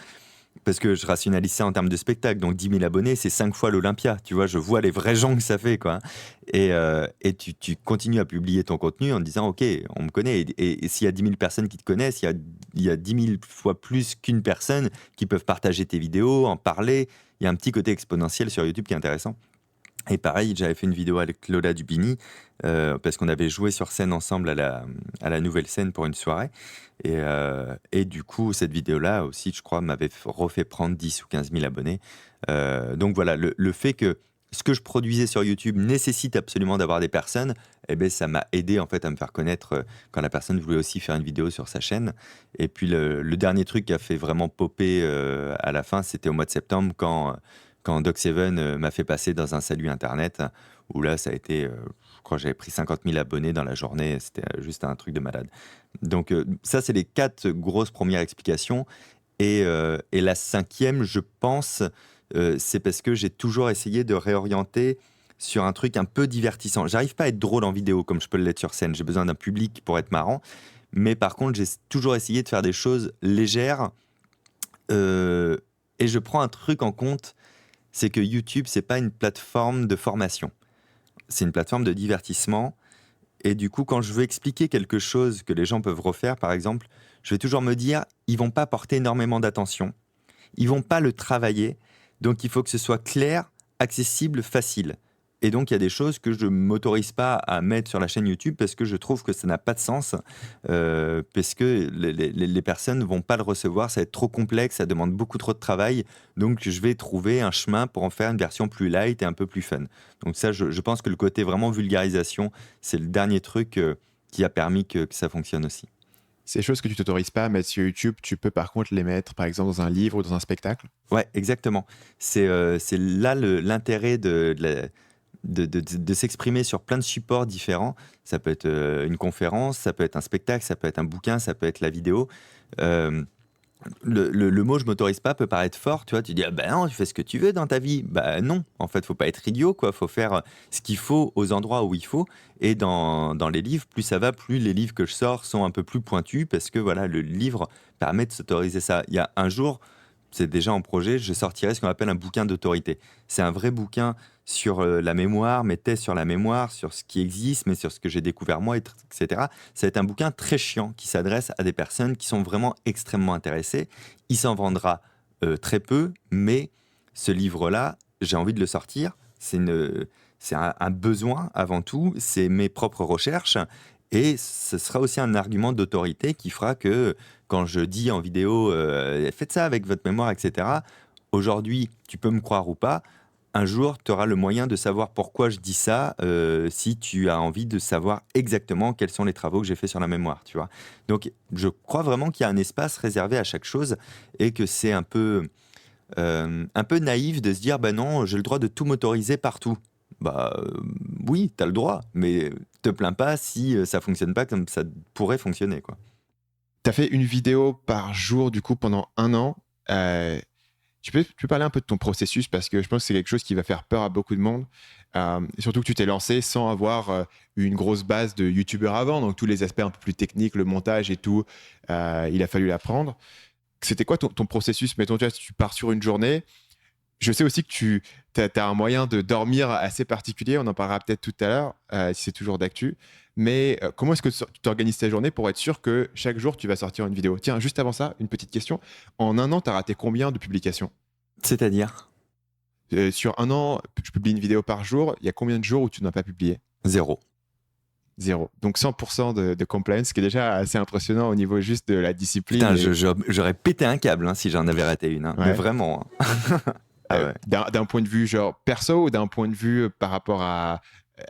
B: Parce que je rationalise ça en termes de spectacle. Donc 10 000 abonnés, c'est 5 fois l'Olympia. Tu vois, je vois les vrais gens que ça fait, quoi. Et tu continues à publier ton contenu en disant, OK, on me connaît. Et s'il y a 10 000 personnes qui te connaissent, il y a 10 000 fois plus qu'une personne qui peuvent partager tes vidéos, en parler. Il y a un petit côté exponentiel sur YouTube qui est intéressant. Et pareil, j'avais fait une vidéo avec Lola Dubini parce qu'on avait joué sur scène ensemble à la nouvelle scène pour une soirée. Et du coup, cette vidéo-là aussi, je crois, m'avait refait prendre 10 ou 15 000 abonnés. Donc voilà, le fait que ce que je produisais sur YouTube nécessite absolument d'avoir des personnes, eh ben, ça m'a aidé en fait à me faire connaître quand la personne voulait aussi faire une vidéo sur sa chaîne. Et puis le dernier truc qui a fait vraiment popper à la fin, c'était au mois de septembre quand Doc7 m'a fait passer dans un salut internet, où là, ça a été, je crois que j'avais pris 50 000 abonnés dans la journée, c'était juste un truc de malade. Donc ça, c'est les 4 grosses premières explications. Et la 5e, je pense, c'est parce que j'ai toujours essayé de réorienter sur un truc un peu divertissant. J'arrive pas à être drôle en vidéo comme je peux l'être sur scène, j'ai besoin d'un public pour être marrant. Mais par contre, j'ai toujours essayé de faire des choses légères. Et je prends un truc en compte, c'est que YouTube, c'est pas une plateforme de formation. C'est une plateforme de divertissement. Et du coup, quand je veux expliquer quelque chose que les gens peuvent refaire, par exemple, je vais toujours me dire, ils vont pas porter énormément d'attention. Ils vont pas le travailler. Donc, il faut que ce soit clair, accessible, facile. Et donc, il y a des choses que je ne m'autorise pas à mettre sur la chaîne YouTube parce que je trouve que ça n'a pas de sens, parce que les personnes ne vont pas le recevoir, ça va être trop complexe, ça demande beaucoup trop de travail. Donc, je vais trouver un chemin pour en faire une version plus light et un peu plus fun. Donc ça, je pense que le côté vraiment vulgarisation, c'est le dernier truc qui a permis que ça fonctionne aussi.
A: Ces choses que tu t'autorises pas à mettre sur YouTube, tu peux par contre les mettre, par exemple, dans un livre ou dans un spectacle?
B: Ouais, exactement. C'est là l'intérêt de s'exprimer sur plein de supports différents. Ça peut être une conférence, ça peut être un spectacle, ça peut être un bouquin, ça peut être la vidéo. Euh, le mot je m'autorise pas peut paraître fort, tu vois, tu dis ah ben non, tu fais ce que tu veux dans ta vie. Bah non, en fait, faut pas être idiot, quoi. Faut faire ce qu'il faut aux endroits où il faut. Et dans les livres, plus ça va, plus les livres que je sors sont un peu plus pointus parce que voilà, le livre permet de s'autoriser ça. Il y a un jour, c'est déjà en projet, je sortirai ce qu'on appelle un bouquin d'autorité. C'est un vrai bouquin sur la mémoire, mes thèses sur la mémoire, sur ce qui existe, mais sur ce que j'ai découvert moi, etc. Ça va être un bouquin très chiant qui s'adresse à des personnes qui sont vraiment extrêmement intéressées. Il s'en vendra très peu, mais ce livre-là, j'ai envie de le sortir. C'est un besoin avant tout, c'est mes propres recherches. Et ce sera aussi un argument d'autorité qui fera que quand je dis en vidéo faites ça avec votre mémoire, etc., aujourd'hui, tu peux me croire ou pas, un jour, tu auras le moyen de savoir pourquoi je dis ça si tu as envie de savoir exactement quels sont les travaux que j'ai faits sur la mémoire, tu vois. Donc, je crois vraiment qu'il y a un espace réservé à chaque chose et que c'est un peu naïf de se dire bah non, j'ai le droit de tout m'autoriser partout. Bah oui, tu as le droit, mais te plains pas si ça fonctionne pas comme ça pourrait fonctionner, quoi.
A: Tu as fait une vidéo par jour, du coup, pendant 1 an. Tu peux parler un peu de ton processus parce que je pense que c'est quelque chose qui va faire peur à beaucoup de monde. Et surtout que tu t'es lancé sans avoir une grosse base de youtubeurs avant, donc tous les aspects un peu plus techniques, le montage et tout, il a fallu l'apprendre. C'était quoi ton processus? Mettons, tu pars sur une journée. Je sais aussi que tu as un moyen de dormir assez particulier, on en parlera peut-être tout à l'heure, si c'est toujours d'actu. Mais comment est-ce que tu t'organises ta journée pour être sûr que chaque jour, tu vas sortir une vidéo? Tiens, juste avant ça, une petite question. En 1 an, tu as raté combien de publications?
B: C'est-à-dire
A: Sur 1 an, je publie une vidéo par jour. Il y a combien de jours où tu n'as pas publié?
B: 0.
A: 0. Donc 100% de compliance, ce qui est déjà assez impressionnant au niveau juste de la discipline.
B: Putain, j'aurais pété un câble si j'en avais raté une, hein.
A: Ouais.
B: Mais vraiment, hein. Ah ouais.
A: D'un point de vue genre perso ou d'un point de vue par rapport à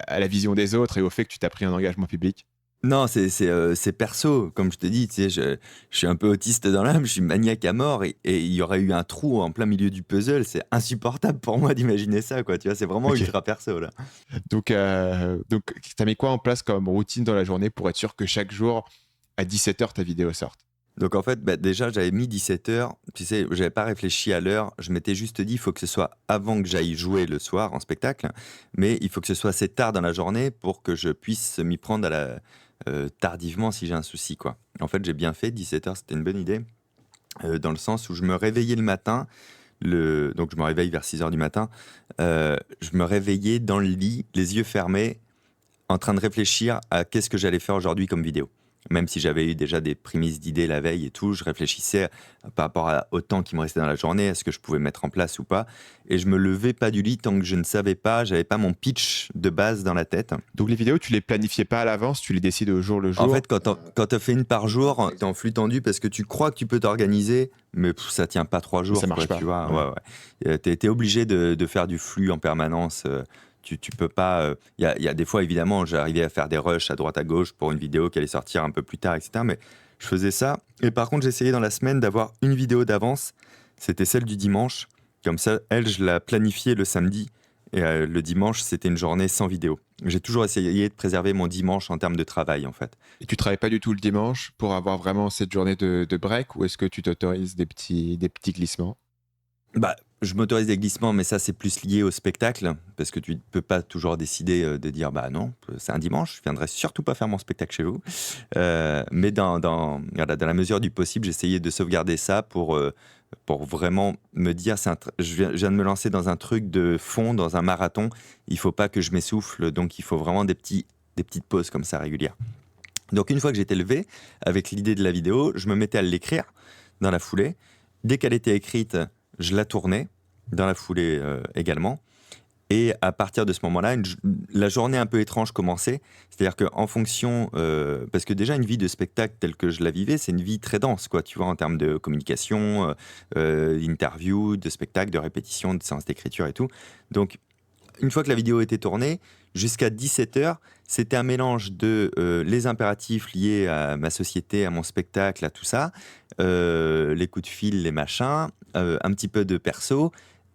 A: la vision des autres et au fait que tu t'as pris un engagement public?
B: Non, c'est perso, comme je te dis, tu sais, je suis un peu autiste dans l'âme, je suis maniaque à mort et il y aurait eu un trou en plein milieu du puzzle, c'est insupportable pour moi d'imaginer ça, quoi, tu vois, c'est vraiment
A: Ok.
B: ultra perso, là.
A: Donc tu as mis quoi en place comme routine dans la journée pour être sûr que chaque jour, à 17h, ta vidéo sorte?
B: Donc en fait, bah, déjà, j'avais mis 17h, tu sais, j'avais pas réfléchi à l'heure, je m'étais juste dit, il faut que ce soit avant que j'aille jouer le soir en spectacle, mais il faut que ce soit assez tard dans la journée pour que je puisse m'y prendre tardivement si j'ai un souci, quoi. En fait, j'ai bien fait, 17h, c'était une bonne idée, dans le sens où je me réveillais le matin, donc je me réveille vers 6h du matin, je me réveillais dans le lit, les yeux fermés, en train de réfléchir à qu'est-ce que j'allais faire aujourd'hui comme vidéo. Même si j'avais eu déjà des prémices d'idées la veille et tout, je réfléchissais par rapport au temps qui me restait dans la journée, à ce que je pouvais mettre en place ou pas. Et je me levais pas du lit tant que je ne savais pas, j'avais pas mon pitch de base dans la tête.
A: Donc les vidéos, tu les planifiais pas à l'avance, tu les décides au jour le jour?
B: En fait, quand tu fais une par jour, tu es en flux tendu parce que tu crois que tu peux t'organiser, mais ça tient pas 3 jours.
A: Ça marche
B: quoi,
A: pas.
B: tu vois.
A: Ouais.
B: Ouais. Tu es obligé de faire du flux en permanence. Tu peux pas. Il y a des fois, évidemment, j'arrivais à faire des rushs à droite à gauche pour une vidéo qui allait sortir un peu plus tard, etc. Mais je faisais ça. Et par contre, j'essayais dans la semaine d'avoir une vidéo d'avance. C'était celle du dimanche. Comme ça, elle, je la planifiais le samedi. Et le dimanche, c'était une journée sans vidéo. J'ai toujours essayé de préserver mon dimanche en termes de travail, en fait.
A: Et tu travailles pas du tout le dimanche pour avoir vraiment cette journée de break, ou est-ce que tu t'autorises des petits glissements?
B: Bah, je m'autorise des glissements, mais ça, c'est plus lié au spectacle, parce que tu ne peux pas toujours décider de dire, bah non, c'est un dimanche, je viendrai surtout pas faire mon spectacle chez vous. Mais voilà, dans la mesure du possible, j'essayais de sauvegarder ça pour vraiment me dire, je viens de me lancer dans un truc de fond, dans un marathon, il faut pas que je m'essouffle, donc il faut vraiment des petites pauses comme ça régulières. Donc une fois que j'étais levé, avec l'idée de la vidéo, je me mettais à l'écrire dans la foulée. Dès qu'elle était écrite, je la tournais dans la foulée également. Et à partir de ce moment-là, la journée un peu étrange commençait. C'est-à-dire qu'en fonction... parce que déjà, une vie de spectacle telle que je la vivais, c'est une vie très dense, quoi, tu vois, en termes de communication, d'interview, de spectacle, de répétition, de séance d'écriture et tout. Donc, une fois que la vidéo était tournée, jusqu'à 17h, c'était un mélange de les impératifs liés à ma société, à mon spectacle, à tout ça, les coups de fil, les machins, un petit peu de perso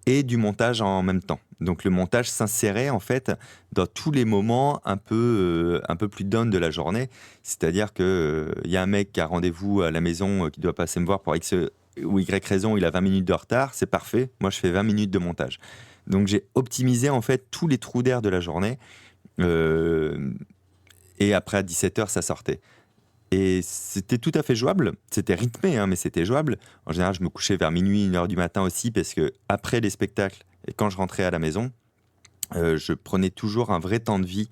B: et du montage en même temps. Donc le montage s'insérait en fait dans tous les moments un peu plus down de la journée. C'est-à-dire qu'il y a un mec qui a rendez-vous à la maison, qui doit passer me voir pour X ou Y raison, il a 20 minutes de retard, c'est parfait. Moi, je fais 20 minutes de montage. Donc j'ai optimisé en fait tous les trous d'air de la journée. Et après à 17h, ça sortait. Et c'était tout à fait jouable. C'était rythmé, hein, mais c'était jouable. En général, je me couchais vers minuit, 1h du matin aussi, parce que après les spectacles, et quand je rentrais à la maison, je prenais toujours un vrai temps de vie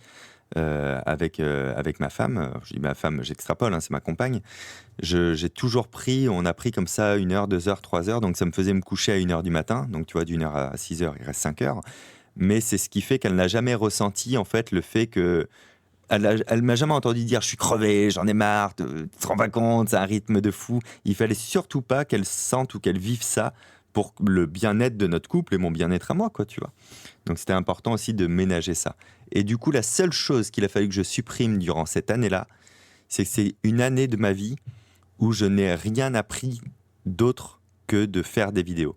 B: avec ma femme. Je dis ma femme, j'extrapole, hein, c'est ma compagne. J'ai toujours pris, on a pris comme ça 1h, 2h, 3h, donc ça me faisait me coucher à 1h du matin. Donc tu vois, d'1h à 6h, il reste 5 heures. Mais c'est ce qui fait qu'elle n'a jamais ressenti en fait le fait que elle m'a jamais entendu dire je suis crevé, j'en ai marre, tu te rends pas compte, c'est un rythme de fou. Il fallait surtout pas qu'elle sente ou qu'elle vive ça pour le bien-être de notre couple et mon bien-être à moi, quoi, tu vois. Donc c'était important aussi de ménager ça. Et du coup, la seule chose qu'il a fallu que je supprime durant cette année-là, c'est que c'est une année de ma vie où je n'ai rien appris d'autre que de faire des vidéos.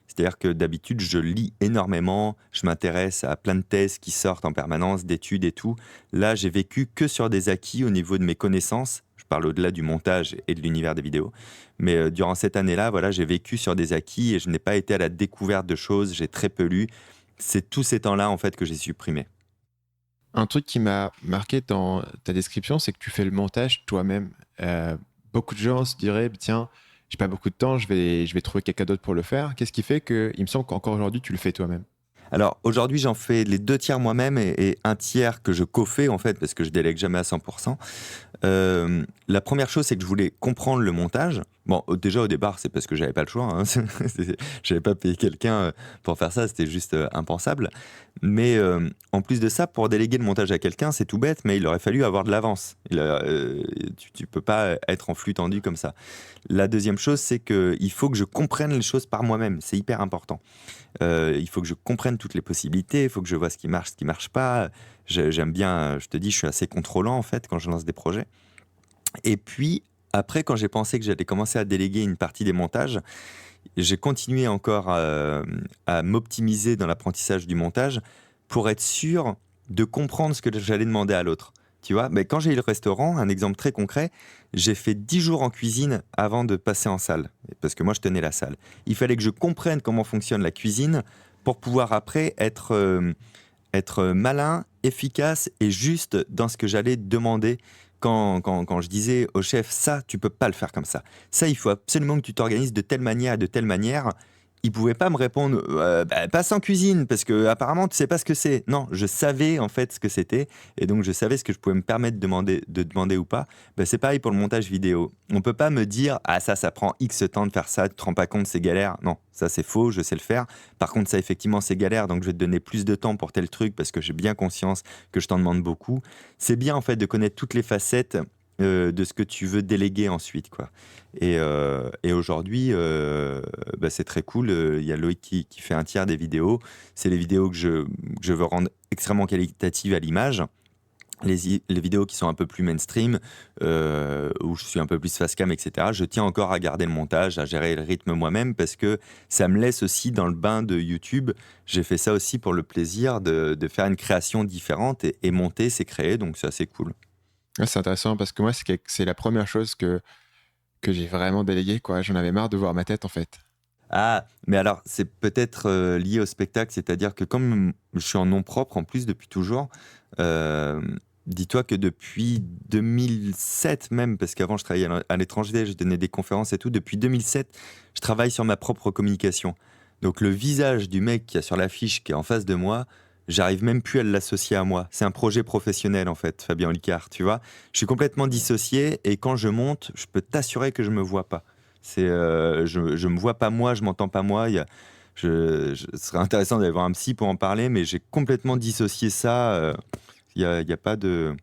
B: C'est-à-dire que d'habitude, je lis énormément, je m'intéresse à plein de thèses qui sortent en permanence, d'études et tout. Là, j'ai vécu que sur des acquis au niveau de mes connaissances. Je parle au-delà du montage et de l'univers des vidéos. Mais durant cette année-là, voilà, j'ai vécu sur des acquis et je n'ai pas été à la découverte de choses, j'ai très peu lu. C'est tous ces temps-là, en fait, que j'ai supprimé.
A: Un truc qui m'a marqué dans ta description, c'est que tu fais le montage toi-même. Beaucoup de gens se diraient, tiens, j'ai pas beaucoup de temps, je vais trouver quelqu'un d'autre pour le faire. Qu'est-ce qui fait que, il me semble qu'encore aujourd'hui, tu le fais toi-même?
B: Alors aujourd'hui, j'en fais les 2 tiers moi-même et un tiers que je co-fais, en fait, parce que je délègue jamais à 100%. La première chose, c'est que je voulais comprendre le montage. Bon, déjà au départ, c'est parce que j'avais pas le choix, hein. J'avais pas payé quelqu'un pour faire ça, c'était juste impensable. Mais en plus de ça, pour déléguer le montage à quelqu'un, c'est tout bête, mais il aurait fallu avoir de l'avance. Tu peux pas être en flux tendu comme ça. La deuxième chose, c'est qu'il faut que je comprenne les choses par moi-même. C'est hyper important. Il faut que je comprenne toutes les possibilités, il faut que je vois ce qui marche pas. J'aime bien, je te dis, je suis assez contrôlant en fait quand je lance des projets. Et puis après, quand j'ai pensé que j'allais commencer à déléguer une partie des montages, j'ai continué encore à m'optimiser dans l'apprentissage du montage pour être sûr de comprendre ce que j'allais demander à l'autre. Tu vois, mais quand j'ai eu le restaurant, un exemple très concret, j'ai fait 10 jours en cuisine avant de passer en salle, parce que moi je tenais la salle. Il fallait que je comprenne comment fonctionne la cuisine pour pouvoir après être malin, efficace et juste dans ce que j'allais demander quand je disais au chef, ça, tu peux pas le faire comme ça. Ça, il faut absolument que tu t'organises de telle manière et de telle manière. Il pouvait pas me répondre, passe en cuisine, parce que apparemment tu sais pas ce que c'est. Non, je savais en fait ce que c'était, et donc je savais ce que je pouvais me permettre de demander ou pas. C'est pareil pour le montage vidéo. On peut pas me dire, ah ça prend X temps de faire ça, tu te rends pas compte, c'est galère. Non, ça c'est faux, je sais le faire. Par contre, ça effectivement c'est galère, donc je vais te donner plus de temps pour tel truc, parce que j'ai bien conscience que je t'en demande beaucoup. C'est bien en fait de connaître toutes les facettes de ce que tu veux déléguer ensuite, quoi. Et aujourd'hui, c'est très cool. Il y a Loïc qui fait un tiers des vidéos. C'est les vidéos que je veux rendre extrêmement qualitatives à l'image. Les vidéos qui sont un peu plus mainstream, où je suis un peu plus face cam, etc. Je tiens encore à garder le montage, à gérer le rythme moi-même, parce que ça me laisse aussi dans le bain de YouTube. J'ai fait ça aussi pour le plaisir de faire une création différente et monter, c'est créer, donc c'est assez cool.
A: Ouais, c'est intéressant parce que moi, c'est la première chose que j'ai vraiment délégué, quoi. J'en avais marre de voir ma tête, en fait.
B: Ah, mais alors, c'est peut-être lié au spectacle, c'est-à-dire que comme je suis en nom propre en plus depuis toujours, dis-toi que depuis 2007 même, parce qu'avant je travaillais à l'étranger, je donnais des conférences et tout, depuis 2007, je travaille sur ma propre communication. Donc le visage du mec qui a sur l'affiche, qui est en face de moi, j'arrive même plus à l'associer à moi. C'est un projet professionnel en fait, Fabien Olicard, tu vois. Je suis complètement dissocié et quand je monte, je peux t'assurer que je me vois pas. Je me vois pas moi, je m'entends pas moi. Ce serait intéressant d'aller voir un psy pour en parler, mais j'ai complètement dissocié ça. Il y a pas de...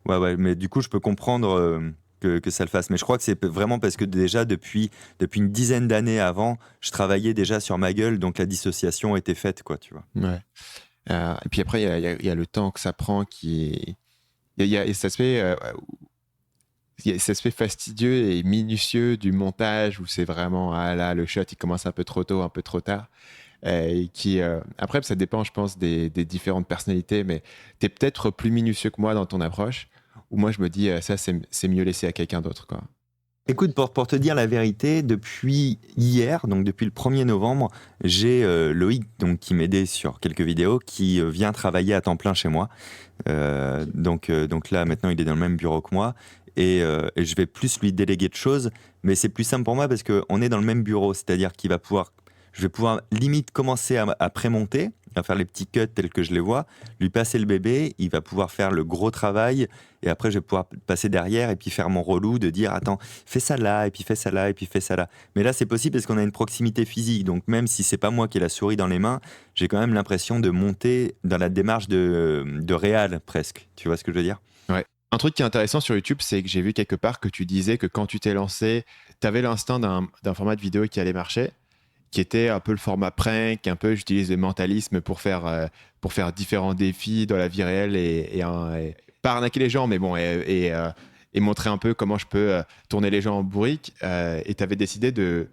B: Ouais, ouais, mais du coup, je peux comprendre que ça le fasse. Mais je crois que c'est vraiment parce que déjà, depuis une dizaine d'années avant, je travaillais déjà sur ma gueule, donc la dissociation était faite, quoi, tu vois.
A: Ouais. Et puis après, il y a le temps que ça prend qui est. Et ça se fait. Ça se fait fastidieux et minutieux du montage où c'est vraiment ah là le shot il commence un peu trop tôt un peu trop tard et qui après ça dépend je pense des différentes personnalités mais t'es peut-être plus minutieux que moi dans ton approche ou moi je me dis ça c'est mieux laissé à quelqu'un d'autre quoi.
B: Écoute, pour te dire la vérité, depuis hier, donc depuis le 1er novembre, j'ai Loïc donc, qui m'aidait sur quelques vidéos, qui vient travailler à temps plein chez moi. Donc là, maintenant, il est dans le même bureau que moi. Et je vais plus lui déléguer de choses, mais c'est plus simple pour moi parce qu'on est dans le même bureau, c'est-à-dire je vais pouvoir limite commencer à prémonter, à faire les petits cuts tels que je les vois, lui passer le bébé, il va pouvoir faire le gros travail, et après je vais pouvoir passer derrière et puis faire mon relou de dire attends, fais ça là, et puis fais ça là, et puis fais ça là. Mais là c'est possible parce qu'on a une proximité physique, donc même si c'est pas moi qui ai la souris dans les mains, j'ai quand même l'impression de monter dans la démarche de réal presque. Tu vois ce que je veux dire?
A: Ouais. Un truc qui est intéressant sur YouTube, c'est que j'ai vu quelque part que tu disais que quand tu t'es lancé, tu avais l'instinct d'un format de vidéo qui allait marcher, qui était un peu le format prank, un peu j'utilise le mentalisme pour faire différents défis dans la vie réelle et pas arnaquer les gens, mais bon, et montrer un peu comment je peux tourner les gens en bourrique. Et tu avais décidé de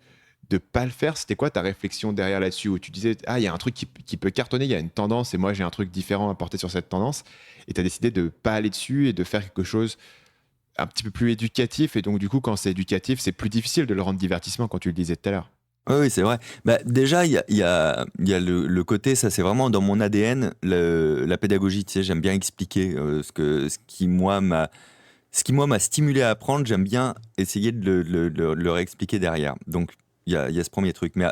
A: pas le faire. C'était quoi ta réflexion derrière là-dessus où tu disais, ah, il y a un truc qui peut cartonner, il y a une tendance et moi j'ai un truc différent à porter sur cette tendance. Et tu as décidé de pas aller dessus et de faire quelque chose un petit peu plus éducatif. Et donc, du coup, quand c'est éducatif, c'est plus difficile de le rendre divertissement, quand tu le disais tout à l'heure.
B: Oui, oui, c'est vrai. Bah, déjà, il y a le côté, ça c'est vraiment dans mon ADN, la pédagogie. Tu sais, j'aime bien expliquer ce qui, moi, m'a stimulé à apprendre. J'aime bien essayer de le réexpliquer derrière. Donc, il y a ce premier truc. Mais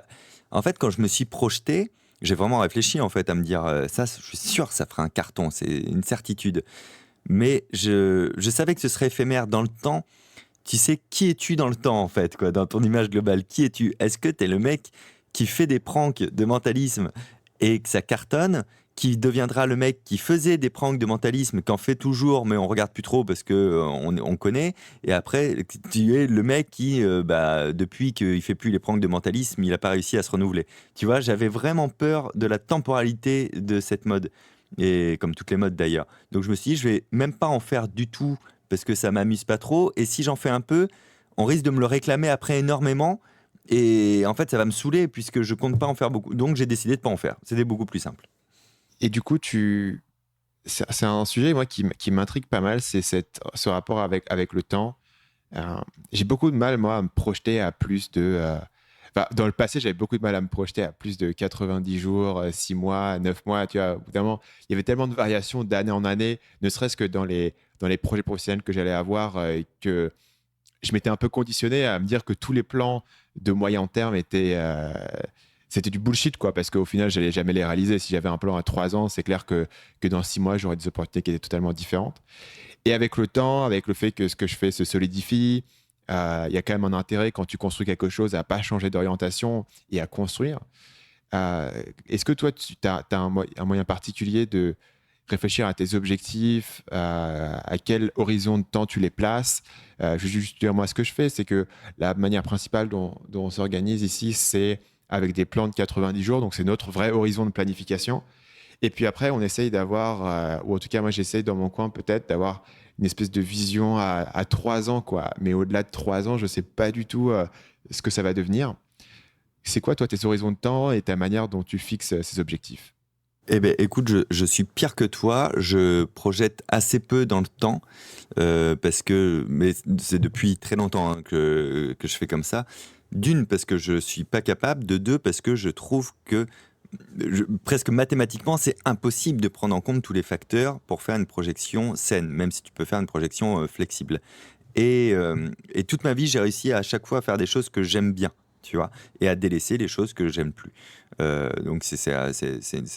B: en fait, quand je me suis projeté, j'ai vraiment réfléchi en fait à me dire, ça, je suis sûr que ça fera un carton, c'est une certitude. Mais je savais que ce serait éphémère dans le temps. Tu sais, qui es-tu dans le temps, en fait, quoi, dans ton image globale? Qui es-tu? Est-ce que tu es le mec qui fait des pranks de mentalisme et que ça cartonne, qui deviendra le mec qui faisait des pranks de mentalisme, qu'en fait toujours, mais on regarde plus trop parce que on connaît, et après, tu es le mec qui, depuis qu'il fait plus les pranks de mentalisme, il n'a pas réussi à se renouveler. Tu vois, j'avais vraiment peur de la temporalité de cette mode, et comme toutes les modes d'ailleurs. Donc je me suis dit, je vais même pas en faire du tout parce que ça m'amuse pas trop. Et si j'en fais un peu, on risque de me le réclamer après énormément. Et en fait, ça va me saouler puisque je compte pas en faire beaucoup. Donc j'ai décidé de pas en faire. C'était beaucoup plus simple.
A: Et du coup, c'est un sujet, moi, qui m'intrigue pas mal, c'est ce rapport avec le temps. J'ai beaucoup de mal, moi, à me projeter à plus de... enfin, dans le passé, j'avais beaucoup de mal à me projeter à plus de 90 jours, 6 mois, 9 mois. Tu vois, au bout d'un moment, il y avait tellement de variations d'année en année, ne serait-ce que dans les projets professionnels que j'allais avoir, que je m'étais un peu conditionné à me dire que tous les plans de moyen terme c'était du bullshit, quoi, parce qu'au final, j'allais jamais les réaliser. Si j'avais un plan à 3 ans, c'est clair que dans 6 mois, j'aurais des opportunités qui étaient totalement différentes. Et avec le temps, avec le fait que ce que je fais se solidifie, il y a quand même un intérêt quand tu construis quelque chose à pas changer d'orientation et à construire. Est-ce que toi, tu as un moyen particulier de réfléchir à tes objectifs, à quel horizon de temps tu les places? Je vais juste dire, moi, ce que je fais, c'est que la manière principale dont on s'organise ici, c'est avec des plans de 90 jours. Donc, c'est notre vrai horizon de planification. Et puis après, on essaye d'avoir, ou en tout cas, moi, j'essaye dans mon coin peut-être d'avoir une espèce de vision à 3 ans, quoi. Mais au-delà de 3 ans, je ne sais pas du tout ce que ça va devenir. C'est quoi, toi, tes horizons de temps et ta manière dont tu fixes ces objectifs?
B: Eh ben, écoute, je suis pire que toi. Je projette assez peu dans le temps mais c'est depuis très longtemps hein, que je fais comme ça. D'une, parce que je suis pas capable. De deux, parce que je trouve que presque mathématiquement, c'est impossible de prendre en compte tous les facteurs pour faire une projection saine, même si tu peux faire une projection flexible. Et toute ma vie, j'ai réussi à chaque fois à faire des choses que j'aime bien, tu vois, et à délaisser les choses que j'aime plus. Donc c'est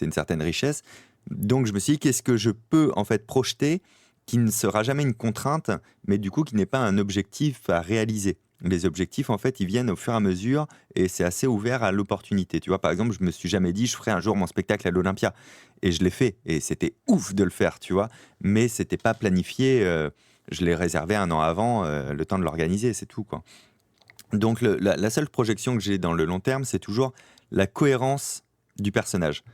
B: une certaine richesse. Donc je me suis dit, qu'est-ce que je peux en fait projeter qui ne sera jamais une contrainte, mais du coup qui n'est pas un objectif à réaliser. les objectifs, en fait, ils viennent au fur et à mesure et c'est assez ouvert à l'opportunité. Tu vois, par exemple, je me suis jamais dit, je ferai un jour mon spectacle à l'Olympia. Et je l'ai fait. Et c'était ouf de le faire, tu vois. Mais c'était pas planifié. Je l'ai réservé un an avant, le temps de l'organiser, c'est tout, quoi. Donc, la seule projection que j'ai dans le long terme, c'est toujours la cohérence du personnage.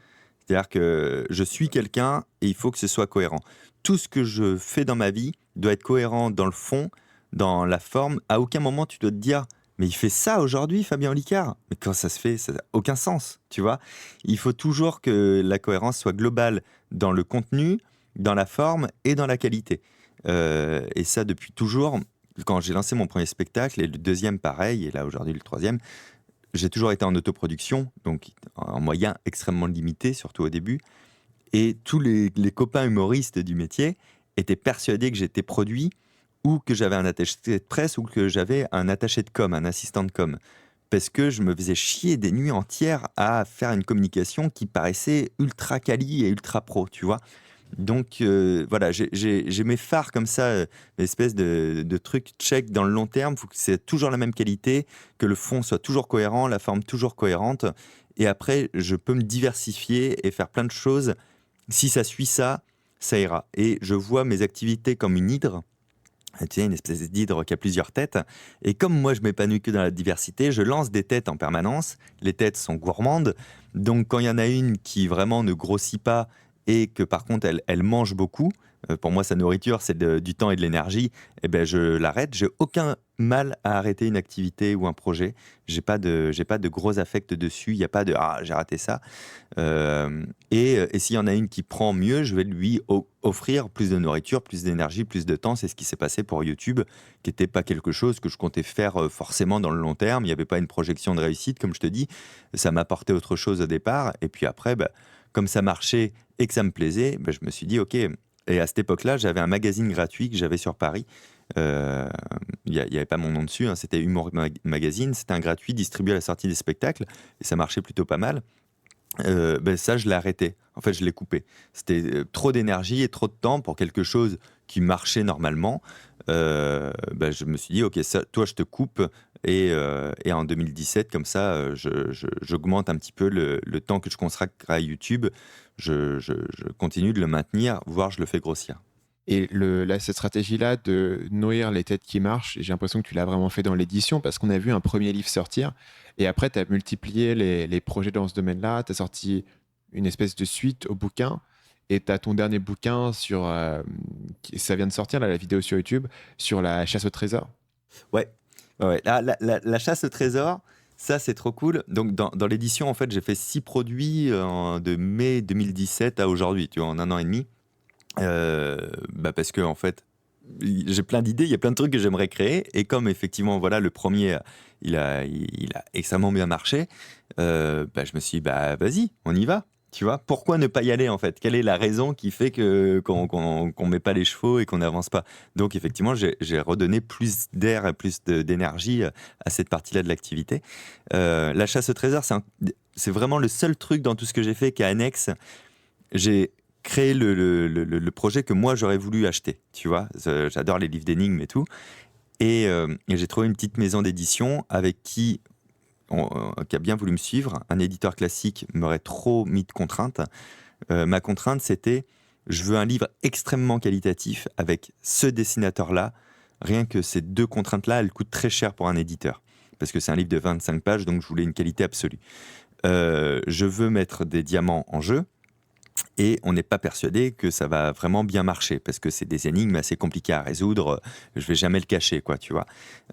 B: C'est-à-dire que je suis quelqu'un et il faut que ce soit cohérent. Tout ce que je fais dans ma vie doit être cohérent dans le fond, dans la forme. À aucun moment tu dois te dire, mais il fait ça aujourd'hui, Fabien Olicard. Mais quand ça se fait, ça n'a aucun sens, tu vois. Il faut toujours que la cohérence soit globale dans le contenu, dans la forme et dans la qualité. Et ça depuis toujours. Quand j'ai lancé mon premier spectacle, et le deuxième pareil, et là aujourd'hui le troisième, j'ai toujours été en autoproduction, donc en moyens extrêmement limités, surtout au début. Et tous les copains humoristes du métier étaient persuadés que j'étais produit ou que j'avais un attaché de presse ou que j'avais un attaché de com, un assistant de com. Parce que je me faisais chier des nuits entières à faire une communication qui paraissait ultra quali et ultra pro, tu vois. Donc voilà, j'ai mes phares comme ça, une espèce de truc check dans le long terme. Il faut que c'est toujours la même qualité, que le fond soit toujours cohérent, la forme toujours cohérente. Et après, je peux me diversifier et faire plein de choses. Si ça suit ça, ça ira. Et je vois mes activités comme une hydre. Tu sais, une espèce d'hydre qui a plusieurs têtes. Et comme moi, je m'épanouis que dans la diversité, je lance des têtes en permanence. Les têtes sont gourmandes. Donc, quand il y en a une qui vraiment ne grossit pas et que par contre, elle mange beaucoup, pour moi, sa nourriture, c'est du temps et de l'énergie, eh ben, je l'arrête. J'ai aucun mal à arrêter une activité ou un projet. J'ai pas de gros affect dessus. Il n'y a pas de «Ah, j'ai raté ça». Et s'il y en a une qui prend mieux, je vais lui offrir plus de nourriture, plus d'énergie, plus de temps. C'est ce qui s'est passé pour YouTube, qui n'était pas quelque chose que je comptais faire forcément dans le long terme. Il n'y avait pas une projection de réussite, comme je te dis. Ça m'apportait autre chose au départ. Et puis après, bah, comme ça marchait et que ça me plaisait, bah, je me suis dit, OK. Et à cette époque-là, j'avais un magazine gratuit que j'avais sur Paris. Il n'y avait pas mon nom dessus, hein, c'était Humour Magazine. C'était un gratuit distribué à la sortie des spectacles. Et ça marchait plutôt pas mal. Ben ça, je l'ai arrêté. En fait, je l'ai coupé. C'était trop d'énergie et trop de temps pour quelque chose qui marchait normalement. Ben, je me suis dit, OK, ça, toi, je te coupe. Et en 2017, comme ça, j'augmente un petit peu le temps que je consacre à YouTube. Je continue de le maintenir, voire je le fais grossir.
A: Et cette stratégie-là de nourrir les têtes qui marchent, j'ai l'impression que tu l'as vraiment fait dans l'édition parce qu'on a vu un premier livre sortir et après, tu as multiplié les projets dans ce domaine-là. Tu as sorti une espèce de suite au bouquin et tu as ton dernier bouquin ça vient de sortir, là, la vidéo sur YouTube, sur la chasse au trésor.
B: Ouais, ouais. La chasse au trésor, ça c'est trop cool. Donc dans l'édition, en fait, j'ai fait 6 produits de mai 2017 à aujourd'hui, tu vois, en un an et demi. Bah parce que en fait, j'ai plein d'idées, il y a plein de trucs que j'aimerais créer. Et comme effectivement, voilà, le premier, il a extrêmement bien marché, bah, je me suis dit, bah vas-y, on y va. Tu vois, pourquoi ne pas y aller en fait? Quelle est la raison qui fait qu'on met pas les chevaux et qu'on n'avance pas? Donc effectivement, j'ai redonné plus d'air et plus d'énergie à cette partie-là de l'activité. La chasse au trésor, c'est vraiment le seul truc dans tout ce que j'ai fait qui est annexe. J'ai créé le projet que moi j'aurais voulu acheter, tu vois. J'adore les livres d'énigmes et tout. Et j'ai trouvé une petite maison d'édition avec qui a bien voulu me suivre. Un éditeur classique m'aurait trop mis de contraintes. Ma contrainte, c'était, je veux un livre extrêmement qualitatif avec ce dessinateur-là. Rien que ces 2 contraintes-là, elles coûtent très cher pour un éditeur. Parce que c'est un livre de 25 pages, donc je voulais une qualité absolue. Je veux mettre des diamants en jeu. Et on n'est pas persuadé que ça va vraiment bien marcher, parce que c'est des énigmes assez compliquées à résoudre. Je vais jamais le cacher, quoi, tu vois.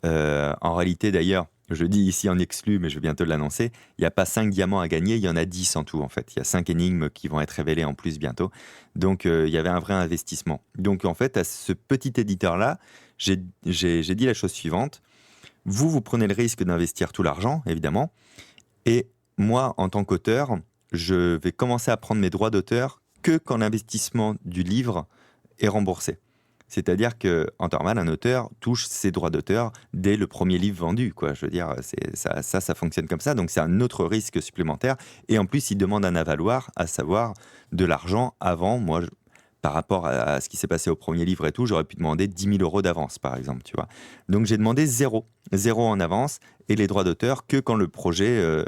B: En réalité, d'ailleurs, je dis ici en exclu, mais je vais bientôt l'annoncer, il n'y a pas 5 diamants à gagner, il y en a 10 en tout, en fait. Il y a 5 énigmes qui vont être révélées en plus bientôt. Donc, il y avait un vrai investissement. Donc, en fait, à ce petit éditeur-là, j'ai dit la chose suivante. Vous prenez le risque d'investir tout l'argent, évidemment. Et moi, en tant qu'auteur, je vais commencer à prendre mes droits d'auteur que quand l'investissement du livre est remboursé. C'est-à-dire qu'en temps normal, un auteur touche ses droits d'auteur dès le premier livre vendu, quoi. Je veux dire, ça fonctionne comme ça. Donc, c'est un autre risque supplémentaire. Et en plus, il demande un avaloir, à savoir de l'argent avant. Moi, par rapport à ce qui s'est passé au premier livre et tout, j'aurais pu demander 10 000 euros d'avance, par exemple, tu vois. Donc j'ai demandé zéro en avance et les droits d'auteur que quand le projet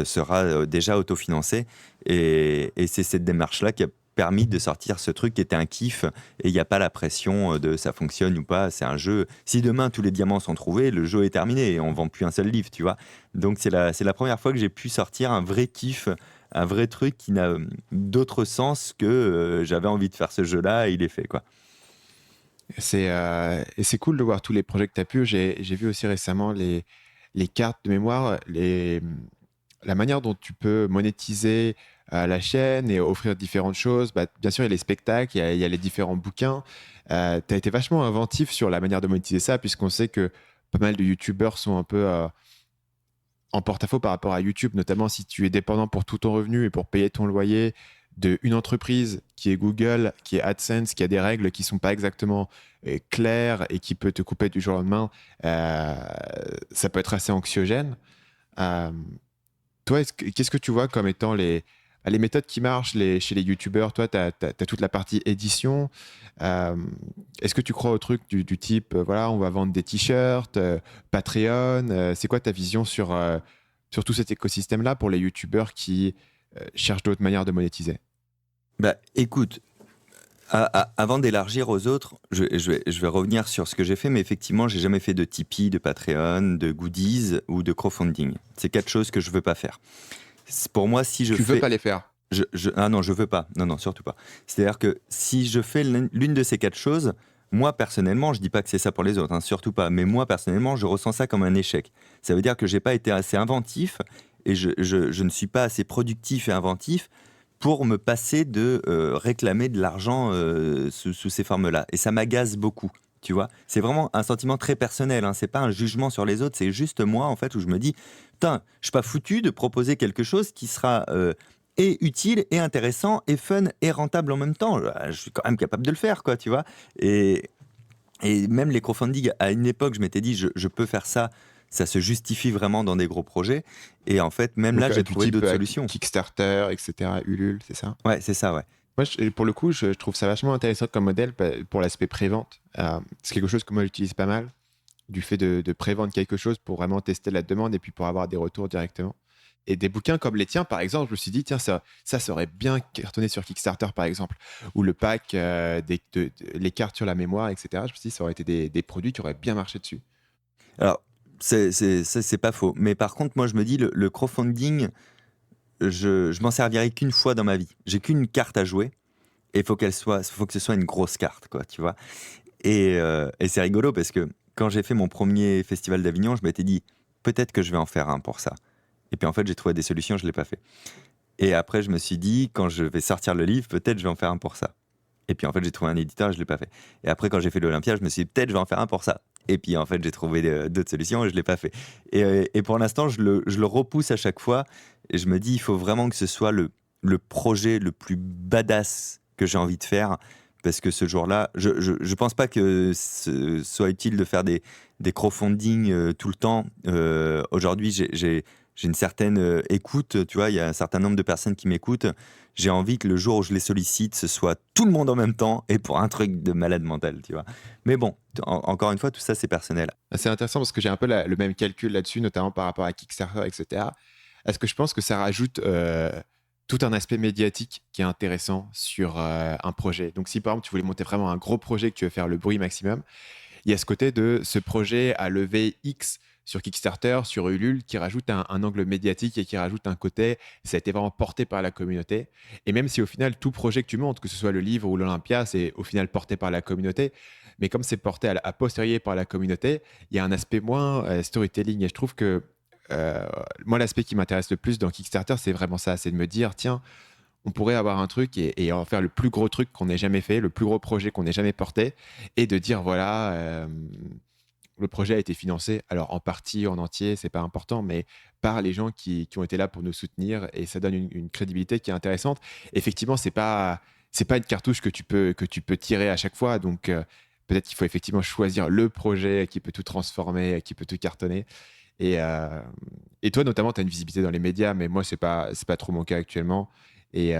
B: sera déjà autofinancé. Et c'est cette démarche-là qui a permis de sortir ce truc qui était un kiff et il n'y a pas la pression de ça fonctionne ou pas, c'est un jeu. Si demain tous les diamants sont trouvés, le jeu est terminé et on vend plus un seul livre, tu vois. Donc c'est la première fois que j'ai pu sortir un vrai kiff, un vrai truc qui n'a d'autre sens que j'avais envie de faire ce jeu-là et il est fait, quoi.
A: Et c'est cool de voir tous les projets que tu as pu. J'ai vu aussi récemment les cartes de mémoire, la manière dont tu peux monétiser la chaîne et offrir différentes choses. Bah, bien sûr, il y a les spectacles, il y a les différents bouquins. Tu as été vachement inventif sur la manière de monétiser ça, puisqu'on sait que pas mal de youtubeurs sont un peu en porte-à-faux par rapport à YouTube, notamment si tu es dépendant pour tout ton revenu et pour payer ton loyer d'une entreprise qui est Google, qui est AdSense, qui a des règles qui ne sont pas exactement claires et qui peut te couper du jour au lendemain, ça peut être assez anxiogène. Euh, Toi, qu'est-ce que tu vois comme étant les méthodes qui marchent chez les youtubeurs? Toi, tu as toute la partie édition. Euh, Est-ce que tu crois au truc du type, voilà, on va vendre des t-shirts, Patreon? C'est quoi ta vision sur tout cet écosystème-là pour les youtubeurs qui cherchent d'autres manières de monétiser?
B: Bah, écoute, avant d'élargir aux autres, je vais revenir sur ce que j'ai fait, mais effectivement, j'ai jamais fait de Tipeee, de Patreon, de goodies ou de crowdfunding. C'est 4 choses que je veux pas faire. Pour moi, si je
A: Tu veux
B: fais...
A: pas les faire?
B: Ah non, je veux pas. Non, non, surtout pas. C'est-à-dire que si je fais l'une de ces 4 choses, moi personnellement, je dis pas que c'est ça pour les autres, hein, surtout pas, mais moi personnellement, je ressens ça comme un échec. Ça veut dire que j'ai pas été assez inventif et je ne suis pas assez productif et inventif pour me passer de réclamer de l'argent sous ces formes-là. Et ça m'agace beaucoup. Tu vois, c'est vraiment un sentiment très personnel, hein. C'est pas un jugement sur les autres, c'est juste moi en fait où je me dis, putain, je suis pas foutu de proposer quelque chose qui sera et utile et intéressant et fun et rentable en même temps. Je suis quand même capable de le faire, quoi, tu vois. Et, et même les crowdfunding, à une époque, je m'étais dit, je peux faire ça, ça se justifie vraiment dans des gros projets. Et en fait, même
A: Donc,
B: là, j'ai
A: du
B: trouvé
A: type
B: d'autres solutions.
A: Kickstarter, etc., Ulule, c'est ça?
B: Ouais, c'est ça, ouais.
A: Moi, pour le coup, je trouve ça vachement intéressant comme modèle pour l'aspect prévente. C'est quelque chose que moi, j'utilise pas mal, du fait de prévendre quelque chose pour vraiment tester la demande et puis pour avoir des retours directement. Et des bouquins comme les tiens, par exemple, je me suis dit, tiens, ça aurait bien cartonné sur Kickstarter, par exemple, ou le pack, les cartes sur la mémoire, etc. Je me suis dit, ça aurait été des produits qui auraient bien marché dessus.
B: Alors, c'est pas faux. Mais par contre, moi, je me dis, le crowdfunding, je m'en servirai qu'une fois dans ma vie. J'ai qu'une carte à jouer et faut que ce soit une grosse carte, quoi, tu vois. Et c'est rigolo parce que quand j'ai fait mon premier festival d'Avignon, je m'étais dit, peut-être que je vais en faire un pour ça. Et puis en fait, j'ai trouvé des solutions, je ne l'ai pas fait. Et après, je me suis dit, quand je vais sortir le livre, peut-être je vais en faire un pour ça. Et puis en fait, j'ai trouvé un éditeur et je ne l'ai pas fait. Et après, quand j'ai fait l'Olympia, je me suis dit, peut-être je vais en faire un pour ça. Et puis en fait, j'ai trouvé d'autres solutions et je ne l'ai pas fait. Et pour l'instant, je le repousse à chaque fois. Et je me dis, il faut vraiment que ce soit le projet le plus badass que j'ai envie de faire. Parce que ce jour-là, je pense pas que ce soit utile de faire des crowdfunding tout le temps. Aujourd'hui, j'ai une certaine écoute, tu vois, il y a un certain nombre de personnes qui m'écoutent. J'ai envie que le jour où je les sollicite, ce soit tout le monde en même temps et pour un truc de malade mental, tu vois. Mais bon, encore une fois, tout ça, c'est personnel.
A: C'est intéressant parce que j'ai un peu le même calcul là-dessus, notamment par rapport à Kickstarter, etc. Est-ce que je pense que ça rajoute tout un aspect médiatique qui est intéressant sur un projet? Donc, si par exemple, tu voulais monter vraiment un gros projet que tu veux faire le bruit maximum, il y a ce côté de ce projet à lever X sur Kickstarter, sur Ulule, qui rajoute un angle médiatique et qui rajoute un côté, ça a été vraiment porté par la communauté. Et même si au final, tout projet que tu montes, que ce soit le livre ou l'Olympia, c'est au final porté par la communauté, mais comme c'est porté à posteriori par la communauté, il y a un aspect moins storytelling. Et je trouve que moi, l'aspect qui m'intéresse le plus dans Kickstarter, c'est vraiment ça, c'est de me dire, tiens, on pourrait avoir un truc et en faire le plus gros truc qu'on ait jamais fait, le plus gros projet qu'on ait jamais porté, et de dire, voilà, le projet a été financé, alors en partie, en entier, c'est pas important, mais par les gens qui ont été là pour nous soutenir, et ça donne une crédibilité qui est intéressante. Effectivement, c'est pas une cartouche que tu peux tirer à chaque fois, donc peut-être qu'il faut effectivement choisir le projet qui peut tout transformer, qui peut tout cartonner. Et, euh, et toi, notamment, tu as une visibilité dans les médias, mais moi, c'est pas trop mon cas actuellement. Et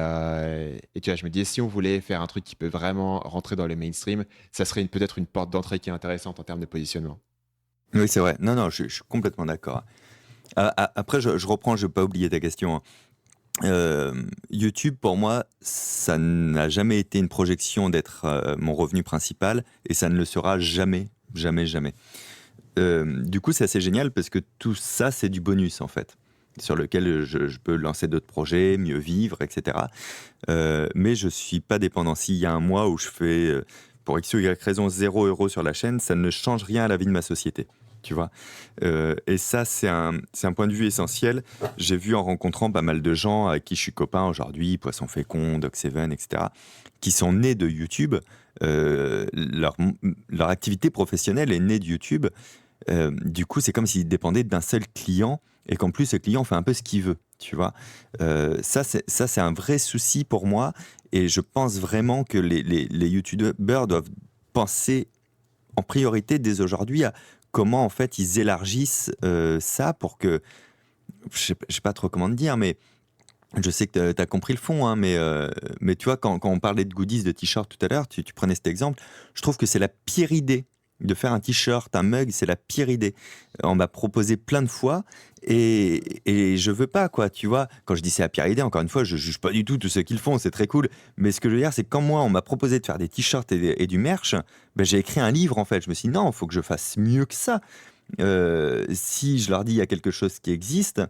A: tu vois, je me disais, si on voulait faire un truc qui peut vraiment rentrer dans le mainstream, ça serait peut-être une porte d'entrée qui est intéressante en termes de positionnement.
B: Oui, c'est vrai. Non, je suis complètement d'accord. Après, je reprends, je ne vais pas oublier ta question, hein. YouTube, pour moi, ça n'a jamais été une projection d'être mon revenu principal et ça ne le sera jamais, jamais, jamais. Du coup, c'est assez génial parce que tout ça, c'est du bonus en fait, sur lequel je peux lancer d'autres projets, mieux vivre, etc. Mais je ne suis pas dépendant. S'il y a un mois où je fais, pour X ou Y raison, 0 € sur la chaîne, ça ne change rien à la vie de ma société. Tu vois, et ça, c'est un point de vue essentiel. J'ai vu en rencontrant pas mal de gens avec qui je suis copain aujourd'hui, Poisson Fécond, Doc7, etc., qui sont nés de YouTube. Leur activité professionnelle est née de YouTube. Du coup, c'est comme s'ils dépendaient d'un seul client et qu'en plus, ce client fait un peu ce qu'il veut. Tu vois, ça, c'est un vrai souci pour moi. Et je pense vraiment que les YouTubeurs doivent penser en priorité dès aujourd'hui à comment en fait ils élargissent ça pour que, je sais pas trop comment te dire, mais je sais que tu as compris le fond, hein, mais tu vois, quand on parlait de goodies, de t-shirts tout à l'heure, tu prenais cet exemple, je trouve que c'est la pire idée de faire un t-shirt, un mug, c'est la pire idée. On m'a proposé plein de fois et je veux pas, quoi, tu vois. Quand je dis c'est la pire idée, encore une fois, je juge pas du tout tous ceux qui le font, c'est très cool. Mais ce que je veux dire, c'est que quand moi, on m'a proposé de faire des t-shirts et du merch, ben, j'ai écrit un livre, en fait. Je me suis dit, non, il faut que je fasse mieux que ça. Si je leur dis, il y a quelque chose qui existe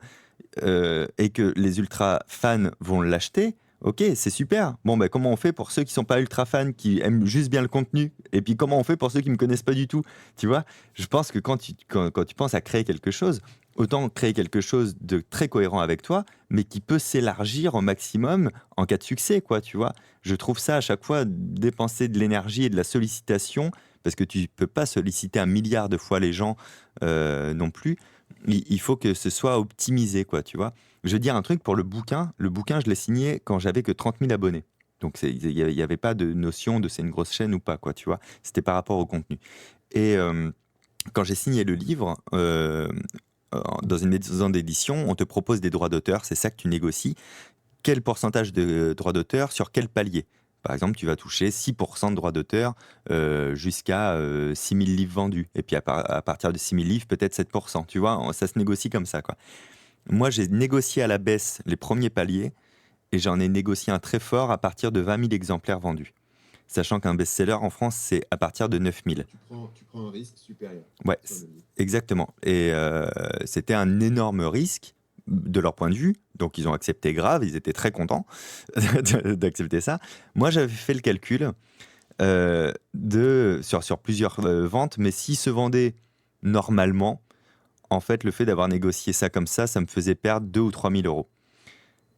B: et que les ultra fans vont l'acheter, ok, c'est super. Bon, ben, comment on fait pour ceux qui sont pas ultra fans, qui aiment juste bien le contenu? Et puis, comment on fait pour ceux qui me connaissent pas du tout? Tu vois, je pense que quand tu penses à créer quelque chose, autant créer quelque chose de très cohérent avec toi, mais qui peut s'élargir au maximum en cas de succès, quoi, tu vois. Je trouve ça à chaque fois dépenser de l'énergie et de la sollicitation, parce que tu peux pas solliciter 1 milliard de fois les gens non plus. Il faut que ce soit optimisé, quoi, tu vois. Je vais dire un truc pour le bouquin. Le bouquin, je l'ai signé quand j'avais que 30 000 abonnés. Donc, il n'y avait pas de notion de c'est une grosse chaîne ou pas, quoi, tu vois. C'était par rapport au contenu. Et quand j'ai signé le livre, dans une maison d'édition, on te propose des droits d'auteur, c'est ça que tu négocies. Quel pourcentage de droits d'auteur sur quel palier? Par exemple, tu vas toucher 6% de droits d'auteur jusqu'à 6 000 livres vendus. Et puis à partir de 6 000 livres, peut-être 7%. Tu vois, ça se négocie comme ça, quoi. Moi, j'ai négocié à la baisse les premiers paliers et j'en ai négocié un très fort à partir de 20 000 exemplaires vendus. Sachant qu'un best-seller en France, c'est à partir de 9 000.
A: Tu prends un risque supérieur.
B: Ouais, exactement. Et c'était un énorme risque de leur point de vue. Donc, ils ont accepté grave. Ils étaient très contents d'accepter ça. Moi, j'avais fait le calcul sur plusieurs ventes. Mais s'ils se vendaient normalement, en fait, le fait d'avoir négocié ça comme ça me faisait perdre 2 ou 3 000 euros.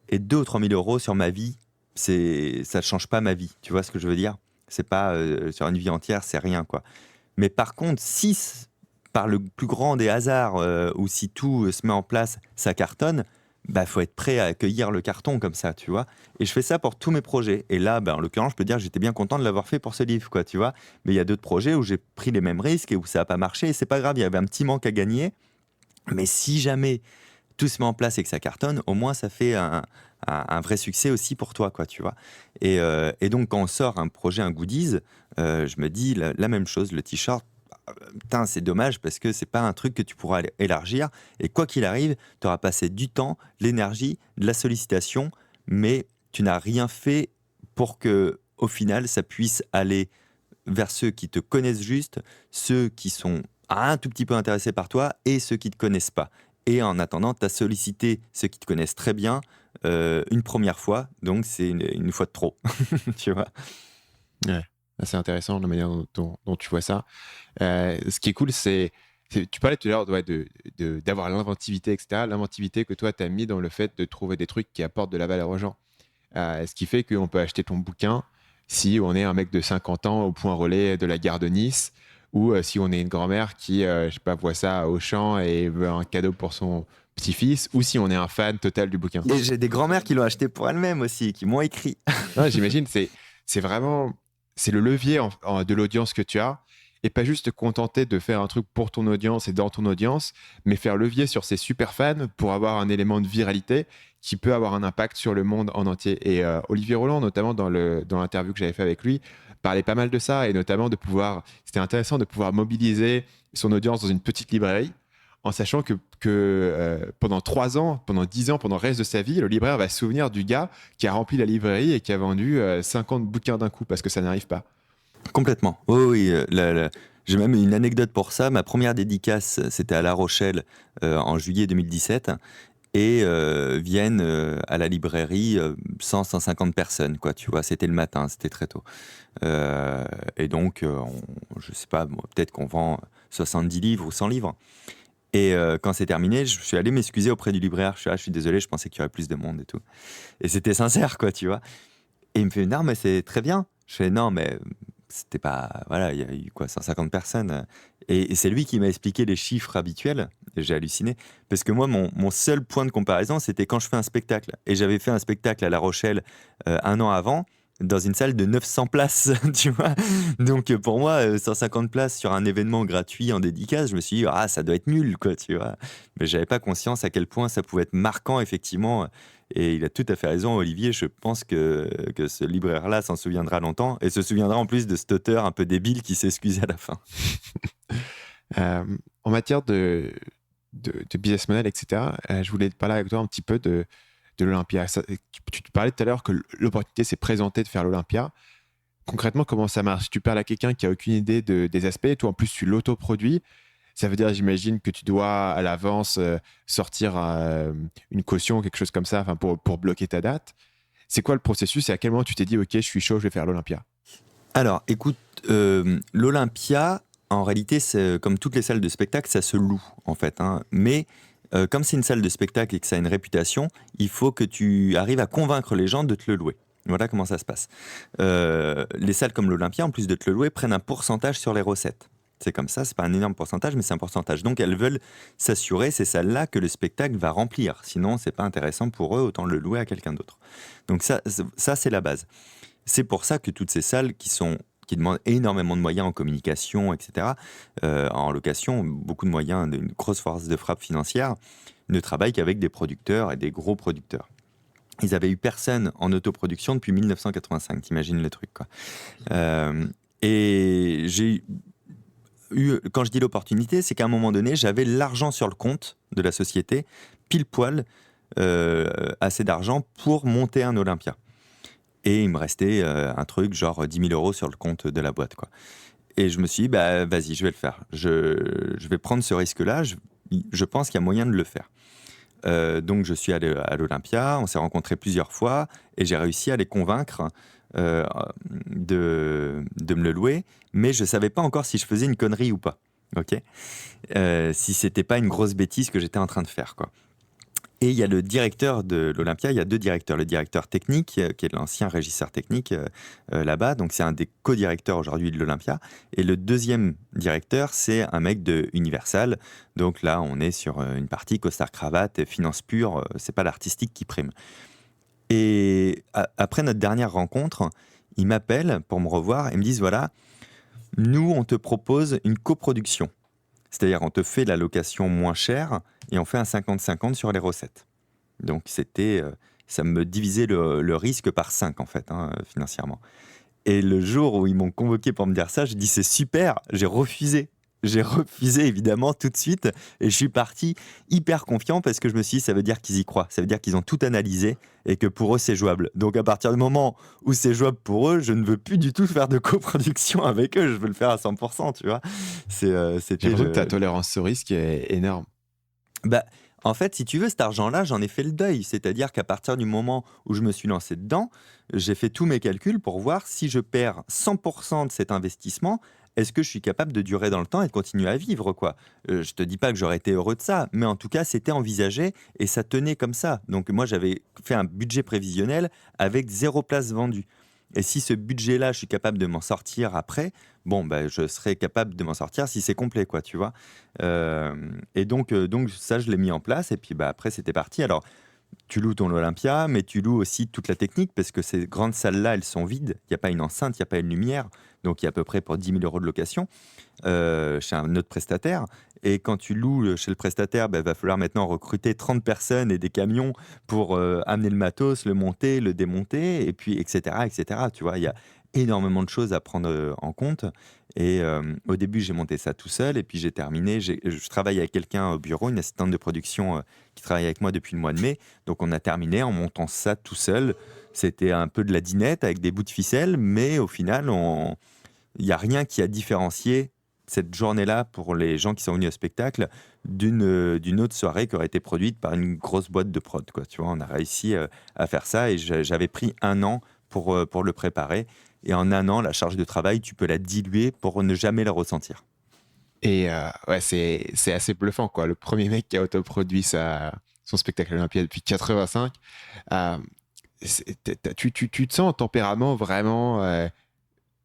B: Et 2 ou 3 000 euros sur ma vie, ça ne change pas ma vie. Tu vois ce que je veux dire? C'est pas sur une vie entière, c'est rien, quoi. Mais par contre, si par le plus grand des hasards, ou si tout se met en place, ça cartonne, bah faut être prêt à accueillir le carton comme ça, tu vois. Et je fais ça pour tous mes projets. Et là, en l'occurrence, je peux dire que j'étais bien content de l'avoir fait pour ce livre, quoi, tu vois. Mais il y a d'autres projets où j'ai pris les mêmes risques et où ça n'a pas marché. Et c'est pas grave, il y avait un petit manque à gagner. Mais si jamais tout se met en place et que ça cartonne, au moins ça fait un vrai succès aussi pour toi, quoi, tu vois. Et donc quand on sort un projet, un goodies, je me dis la même chose, le t-shirt, putain, c'est dommage parce que c'est pas un truc que tu pourras élargir. Et quoi qu'il arrive, tu auras passé du temps, l'énergie, de la sollicitation, mais tu n'as rien fait pour que, au final, ça puisse aller vers ceux qui te connaissent juste, ceux qui sont un tout petit peu intéressés par toi et ceux qui ne te connaissent pas. Et en attendant, tu as sollicité ceux qui te connaissent très bien une première fois, donc c'est une fois de trop, tu vois.
A: Ouais, c'est intéressant la manière dont tu vois ça. Ce qui est cool, tu parlais tout à l'heure d'avoir l'inventivité, etc. L'inventivité que toi, tu as mis dans le fait de trouver des trucs qui apportent de la valeur aux gens. Ce qui fait qu'on peut acheter ton bouquin si on est un mec de 50 ans au point relais de la gare de Nice, ou si on est une grand-mère qui, je sais pas, voit ça à Auchan et veut un cadeau pour son petit-fils, ou si on est un fan total du bouquin.
B: Et j'ai des grand-mères qui l'ont acheté pour elles-mêmes aussi, qui m'ont écrit.
A: Non, j'imagine, c'est vraiment, c'est le levier de l'audience que tu as. et pas juste te contenter de faire un truc pour ton audience et dans ton audience, mais faire levier sur ces super fans pour avoir un élément de viralité qui peut avoir un impact sur le monde en entier. Et Olivier Roland, notamment dans l'interview que j'avais fait avec lui, parlait pas mal de ça, et notamment c'était intéressant de pouvoir mobiliser son audience dans une petite librairie, en sachant que pendant 3 ans, pendant 10 ans, pendant le reste de sa vie, le libraire va se souvenir du gars qui a rempli la librairie et qui a vendu 50 bouquins d'un coup, parce que ça n'arrive pas.
B: Complètement. Oui, oui. J'ai même une anecdote pour ça. Ma première dédicace, c'était à La Rochelle en juillet 2017. Et viennent à la librairie 100-150 personnes, quoi, tu vois. C'était le matin, c'était très tôt. Et donc, je sais pas, peut-être qu'on vend 70 livres ou 100 livres. Et quand c'est terminé, je suis allé m'excuser auprès du libraire. Je suis désolé, je pensais qu'il y aurait plus de monde et tout. Et c'était sincère, quoi, tu vois. Et il me fait, non, mais c'est très bien. Je fais, non, mais c'était pas. Voilà, il y a eu quoi, 150 personnes. Et c'est lui qui m'a expliqué les chiffres habituels. Et j'ai halluciné. Parce que moi, mon seul point de comparaison, c'était quand je fais un spectacle. Et j'avais fait un spectacle à La Rochelle 1 an avant, dans une salle de 900 places, tu vois. Donc pour moi, 150 places sur un événement gratuit en dédicace, je me suis dit, ah, ça doit être nul, quoi, tu vois. Mais j'avais pas conscience à quel point ça pouvait être marquant, effectivement. Et il a tout à fait raison, Olivier. Je pense que ce libraire-là s'en souviendra longtemps. Et se souviendra en plus de cet auteur un peu débile qui s'excusait à la fin.
A: En matière de business model, etc., je voulais te parler avec toi un petit peu de l'Olympia. Tu te parlais tout à l'heure que l'opportunité s'est présentée de faire l'Olympia. Concrètement, comment ça marche? Tu parles à quelqu'un qui a aucune idée des aspects, et toi en plus tu l'autoproduis. Ça veut dire, j'imagine, que tu dois à l'avance sortir une caution, quelque chose comme ça, enfin, pour bloquer ta date. C'est quoi le processus et à quel moment tu t'es dit, OK, je suis chaud, je vais faire l'Olympia?
B: Alors, écoute, l'Olympia, en réalité, comme toutes les salles de spectacle, ça se loue, en fait, hein. Mais comme c'est une salle de spectacle et que ça a une réputation, il faut que tu arrives à convaincre les gens de te le louer. Voilà comment ça se passe. Les salles comme l'Olympia, en plus de te le louer, prennent un pourcentage sur les recettes. C'est comme ça, c'est pas un énorme pourcentage, mais c'est un pourcentage. Donc elles veulent s'assurer, ces salles-là, que le spectacle va remplir. Sinon, c'est pas intéressant pour eux, autant le louer à quelqu'un d'autre. Donc ça c'est la base. C'est pour ça que toutes ces salles qui demandent énormément de moyens en communication, etc., en location, beaucoup de moyens, une grosse force de frappe financière, ne travaillent qu'avec des producteurs et des gros producteurs. Ils avaient eu personne en autoproduction depuis 1985, t'imagines le truc, quoi. Et j'ai eu, quand je dis l'opportunité, c'est qu'à un moment donné, j'avais l'argent sur le compte de la société, pile poil, assez d'argent pour monter un Olympia. Et il me restait un truc genre 10 000 euros sur le compte de la boîte, quoi. Et je me suis dit, bah, vas-y, je vais le faire. Je vais prendre ce risque-là. Je pense qu'il y a moyen de le faire. Donc, je suis allé à l'Olympia. On s'est rencontrés plusieurs fois. Et j'ai réussi à les convaincre de me le louer. Mais je ne savais pas encore si je faisais une connerie ou pas. OK ? Si ce n'était pas une grosse bêtise que j'étais en train de faire, quoi. Et il y a le directeur de l'Olympia, il y a 2 directeurs. Le directeur technique, qui est l'ancien régisseur technique là-bas, donc c'est un des co-directeurs aujourd'hui de l'Olympia. Et le deuxième directeur, c'est un mec de Universal. Donc là, on est sur une partie costard-cravate, finance pure, c'est pas l'artistique qui prime. Et après notre dernière rencontre, ils m'appellent pour me revoir et me disent, voilà, nous, on te propose une coproduction. C'est-à-dire, on te fait la location moins chère et on fait un 50-50 sur les recettes. Donc, ça me divisait le risque par 5, en fait, hein, financièrement. Et le jour où ils m'ont convoqué pour me dire ça, j'ai dit, c'est super, j'ai refusé. J'ai refusé, évidemment, tout de suite. Et je suis parti hyper confiant parce que je me suis dit, ça veut dire qu'ils y croient. Ça veut dire qu'ils ont tout analysé et que pour eux, c'est jouable. Donc, à partir du moment où c'est jouable pour eux, je ne veux plus du tout faire de coproduction avec eux. Je veux le faire à 100%, tu vois.
A: J'ai l'impression que ta tolérance au risque est énorme.
B: Bah, en fait, si tu veux, cet argent-là, j'en ai fait le deuil. C'est-à-dire qu'à partir du moment où je me suis lancé dedans, j'ai fait tous mes calculs pour voir si je perds 100% de cet investissement, est-ce que je suis capable de durer dans le temps et de continuer à vivre, quoi. Je te dis pas que j'aurais été heureux de ça, mais en tout cas, c'était envisagé et ça tenait comme ça. Donc moi, j'avais fait un budget prévisionnel avec 0 place vendue. Et si ce budget-là, je suis capable de m'en sortir après, bon, bah, je serai capable de m'en sortir si c'est complet, quoi, tu vois. Et donc ça, je l'ai mis en place et puis bah, après, c'était parti. Alors, tu loues ton Olympia, mais tu loues aussi toute la technique parce que ces grandes salles-là, elles sont vides. Il n'y a pas une enceinte, il n'y a pas une lumière. Donc, il y a à peu près pour 10 000 euros de location chez un autre prestataire. Et quand tu loues chez le prestataire, il va falloir maintenant recruter 30 personnes et des camions pour amener le matos, le monter, le démonter, et puis etc. etc. Tu vois, il y a énormément de choses à prendre en compte. Et au début, j'ai monté ça tout seul, et puis j'ai terminé. Je travaille avec quelqu'un au bureau, une assistante de production qui travaille avec moi depuis le mois de mai. Donc on a terminé en montant ça tout seul. C'était un peu de la dinette avec des bouts de ficelle, mais au final, il n'y a rien qui a différencié cette journée-là pour les gens qui sont venus au spectacle d'une autre soirée qui aurait été produite par une grosse boîte de prod, quoi. Tu vois, on a réussi à faire ça et j'avais pris 1 an pour le préparer. Et en 1 an, la charge de travail, tu peux la diluer pour ne jamais la ressentir.
A: Et ouais, c'est assez bluffant, quoi. Le premier mec qui a autoproduit son spectacle Olympia depuis 85, euh, tu te sens en tempérament vraiment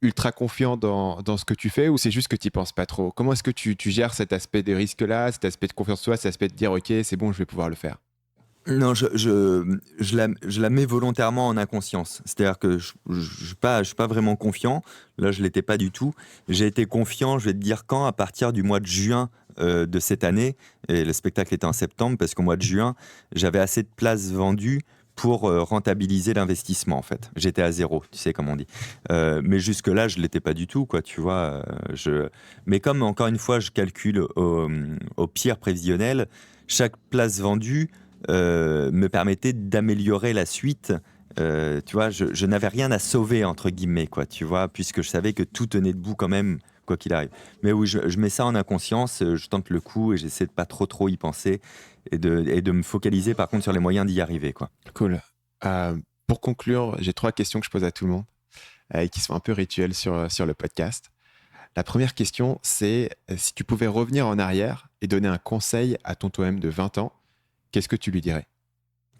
A: ultra confiant dans ce que tu fais, ou c'est juste que tu n'y penses pas trop? Comment est-ce que tu gères cet aspect de risque-là, cet aspect de confiance en soi, cet aspect de dire ok, c'est bon, je vais pouvoir le faire?
B: Non, je la mets volontairement en inconscience. C'est-à-dire que je ne suis pas vraiment confiant. Là, je ne l'étais pas du tout. J'ai été confiant, je vais te dire quand, à partir du mois de juin de cette année. Et le spectacle était en septembre, parce qu'au mois de juin, j'avais assez de places vendues pour rentabiliser l'investissement, en fait. J'étais à zéro, tu sais, comme on dit. Mais jusque-là, je ne l'étais pas du tout, quoi, tu vois. Mais comme, encore une fois, je calcule au pire prévisionnel, chaque place vendue me permettait d'améliorer la suite. Tu vois, je n'avais rien à sauver, entre guillemets, quoi, tu vois, puisque je savais que tout tenait debout quand même, quoi qu'il arrive. Mais oui, je mets ça en inconscience, je tente le coup et j'essaie de pas trop y penser et de me focaliser, par contre, sur les moyens d'y arriver, quoi.
A: Cool. Pour conclure, j'ai 3 questions que je pose à tout le monde et qui sont un peu rituelles sur le podcast. La première question, c'est si tu pouvais revenir en arrière et donner un conseil à ton toi-même de 20 ans, qu'est-ce que tu lui dirais?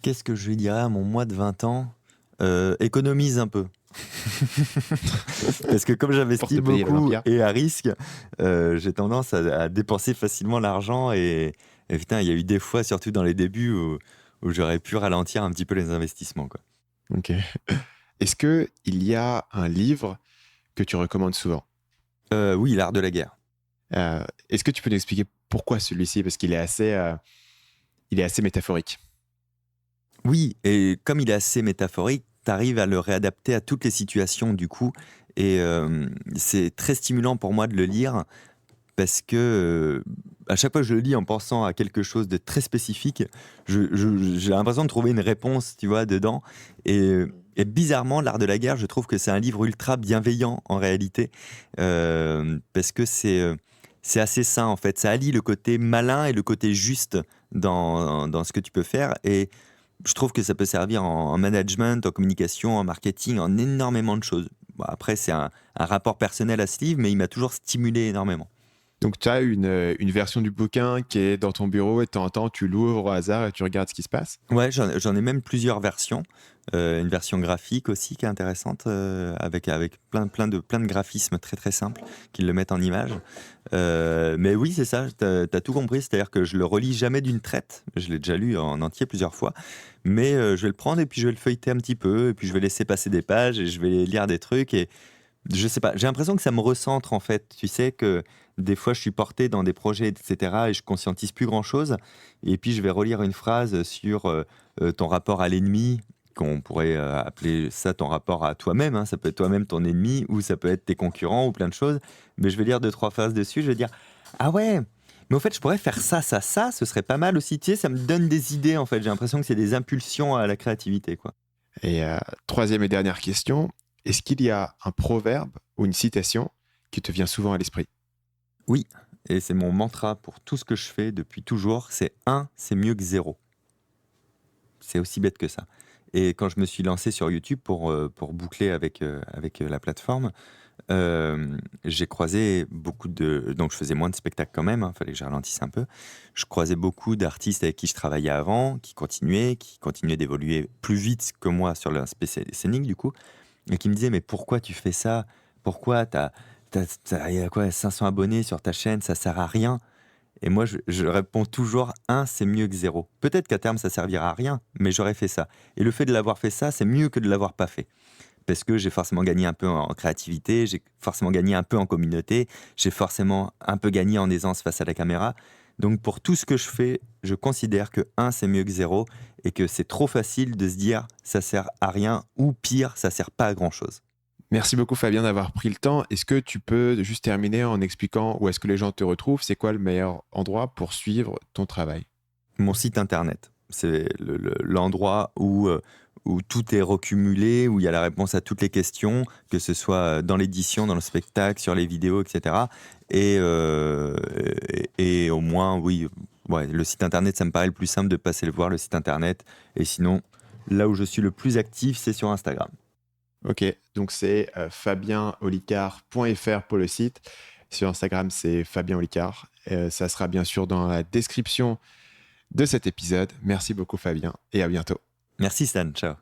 B: Qu'est-ce que je lui dirais à mon moi de 20 ans? Économise un peu. Parce que comme j'investis beaucoup et à risque, j'ai tendance à dépenser facilement l'argent et putain, il y a eu des fois, surtout dans les débuts, où j'aurais pu ralentir un petit peu les investissements, quoi.
A: Ok. Est-ce qu'il y a un livre que tu recommandes souvent?
B: Oui, L'Art de la guerre.
A: Est-ce que tu peux nous expliquer pourquoi celui-ci? Parce qu'il est assez métaphorique.
B: Oui, et comme il est assez métaphorique, tu arrives à le réadapter à toutes les situations, du coup. Et c'est très stimulant pour moi de le lire, parce que à chaque fois que je le lis en pensant à quelque chose de très spécifique, j'ai l'impression de trouver une réponse, tu vois, dedans. Et bizarrement, L'Art de la guerre, je trouve que c'est un livre ultra bienveillant en réalité, parce que c'est assez sain, en fait. Ça allie le côté malin et le côté juste dans ce que tu peux faire. Et je trouve que ça peut servir en management, en communication, en marketing, en énormément de choses. Bon, après, c'est un rapport personnel à ce livre, mais il m'a toujours stimulé énormément.
A: Donc, tu as une version du bouquin qui est dans ton bureau et de temps en temps, tu l'ouvres au hasard et tu regardes ce qui se passe?
B: Ouais, j'en ai même plusieurs versions. Une version graphique aussi qui est intéressante, avec plein de graphismes très très simples qui le mettent en image. Mais oui, c'est ça, t'as tout compris. C'est-à-dire que je le relis jamais d'une traite. Je l'ai déjà lu en entier plusieurs fois. Mais je vais le prendre et puis je vais le feuilleter un petit peu. Et puis je vais laisser passer des pages et je vais lire des trucs. Et je sais pas, j'ai l'impression que ça me recentre, en fait. Tu sais que des fois je suis porté dans des projets, etc. et je conscientise plus grand-chose. Et puis je vais relire une phrase sur ton rapport à l'ennemi, qu'on pourrait appeler ça ton rapport à toi-même, hein. Ça peut être toi-même ton ennemi, ou ça peut être tes concurrents, ou plein de choses. Mais je vais lire 2-3 phrases dessus, je vais dire « Ah ouais, mais au fait, je pourrais faire ça, ce serait pas mal aussi. » Tu sais, ça me donne des idées, en fait. J'ai l'impression que c'est des impulsions à la créativité, quoi.
A: Et troisième et dernière question, est-ce qu'il y a un proverbe ou une citation qui te vient souvent à l'esprit?
B: Oui, et c'est mon mantra pour tout ce que je fais depuis toujours, c'est 1, c'est mieux que 0. C'est aussi bête que ça. Et quand je me suis lancé sur YouTube pour boucler avec la plateforme, j'ai croisé beaucoup de... Donc je faisais moins de spectacles quand même, fallait que je ralentisse un peu. Je croisais beaucoup d'artistes avec qui je travaillais avant, qui continuaient d'évoluer plus vite que moi sur l'aspect scénique, du coup, et qui me disaient « Mais pourquoi tu fais ça? Pourquoi t'as quoi, 500 abonnés sur ta chaîne, ça sert à rien ?» Et moi, je réponds toujours 1, c'est mieux que 0. Peut-être qu'à terme, ça servira à rien, mais j'aurais fait ça. Et le fait de l'avoir fait ça, c'est mieux que de l'avoir pas fait. Parce que j'ai forcément gagné un peu en créativité, j'ai forcément gagné un peu en communauté, j'ai forcément un peu gagné en aisance face à la caméra. Donc pour tout ce que je fais, je considère que 1, c'est mieux que 0 et que c'est trop facile de se dire ça sert à rien ou pire, ça sert pas à grand-chose.
A: Merci beaucoup Fabien d'avoir pris le temps. Est-ce que tu peux juste terminer en expliquant où est-ce que les gens te retrouvent? C'est quoi le meilleur endroit pour suivre ton travail?
B: Mon site internet, c'est l'endroit où tout est recumulé, où il y a la réponse à toutes les questions, que ce soit dans l'édition, dans le spectacle, sur les vidéos, etc. Et au moins, oui, ouais, le site internet, ça me paraît le plus simple de passer le voir, le site internet. Et sinon, là où je suis le plus actif, c'est sur Instagram.
A: Ok, donc c'est fabienolicard.fr pour le site. Sur Instagram, c'est Fabien Olicard. Ça sera bien sûr dans la description de cet épisode. Merci beaucoup Fabien et à bientôt.
B: Merci Stan, ciao.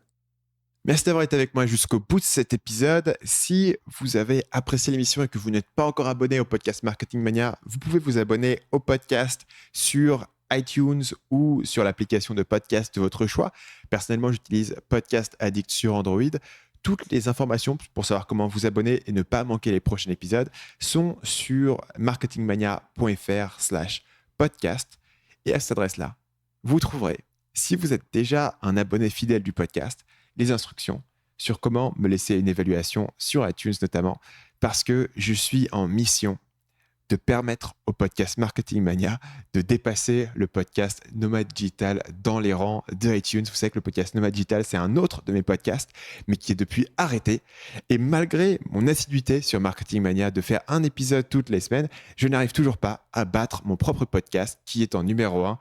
A: Merci d'avoir été avec moi jusqu'au bout de cet épisode. Si vous avez apprécié l'émission et que vous n'êtes pas encore abonné au podcast Marketing Mania, vous pouvez vous abonner au podcast sur iTunes ou sur l'application de podcast de votre choix. Personnellement, j'utilise Podcast Addict sur Android. Toutes les informations pour savoir comment vous abonner et ne pas manquer les prochains épisodes sont sur marketingmania.fr/podcast. Et à cette adresse-là, vous trouverez, si vous êtes déjà un abonné fidèle du podcast, les instructions sur comment me laisser une évaluation sur iTunes notamment, parce que je suis en mission de permettre au podcast Marketing Mania de dépasser le podcast Nomade Digital dans les rangs de iTunes. Vous savez que le podcast Nomade Digital, c'est un autre de mes podcasts, mais qui est depuis arrêté. Et malgré mon assiduité sur Marketing Mania de faire un épisode toutes les semaines, je n'arrive toujours pas à battre mon propre podcast qui est en numéro 1,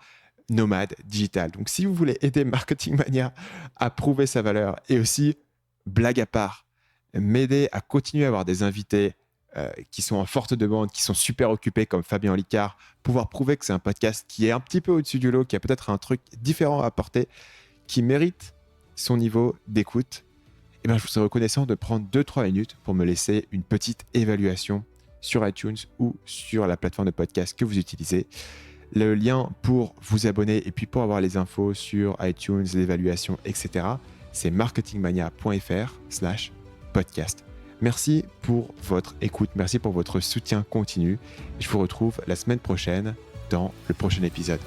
A: Nomade Digital. Donc si vous voulez aider Marketing Mania à prouver sa valeur et aussi, blague à part, m'aider à continuer à avoir des invités qui sont en forte demande, qui sont super occupés comme Fabien Olicard, pouvoir prouver que c'est un podcast qui est un petit peu au-dessus du lot, qui a peut-être un truc différent à apporter, qui mérite son niveau d'écoute, et bien je vous serais reconnaissant de prendre 2-3 minutes pour me laisser une petite évaluation sur iTunes ou sur la plateforme de podcast que vous utilisez. Le lien pour vous abonner et puis pour avoir les infos sur iTunes, l'évaluation, etc., c'est marketingmania.fr/podcast. Merci pour votre écoute, merci pour votre soutien continu. Je vous retrouve la semaine prochaine dans le prochain épisode.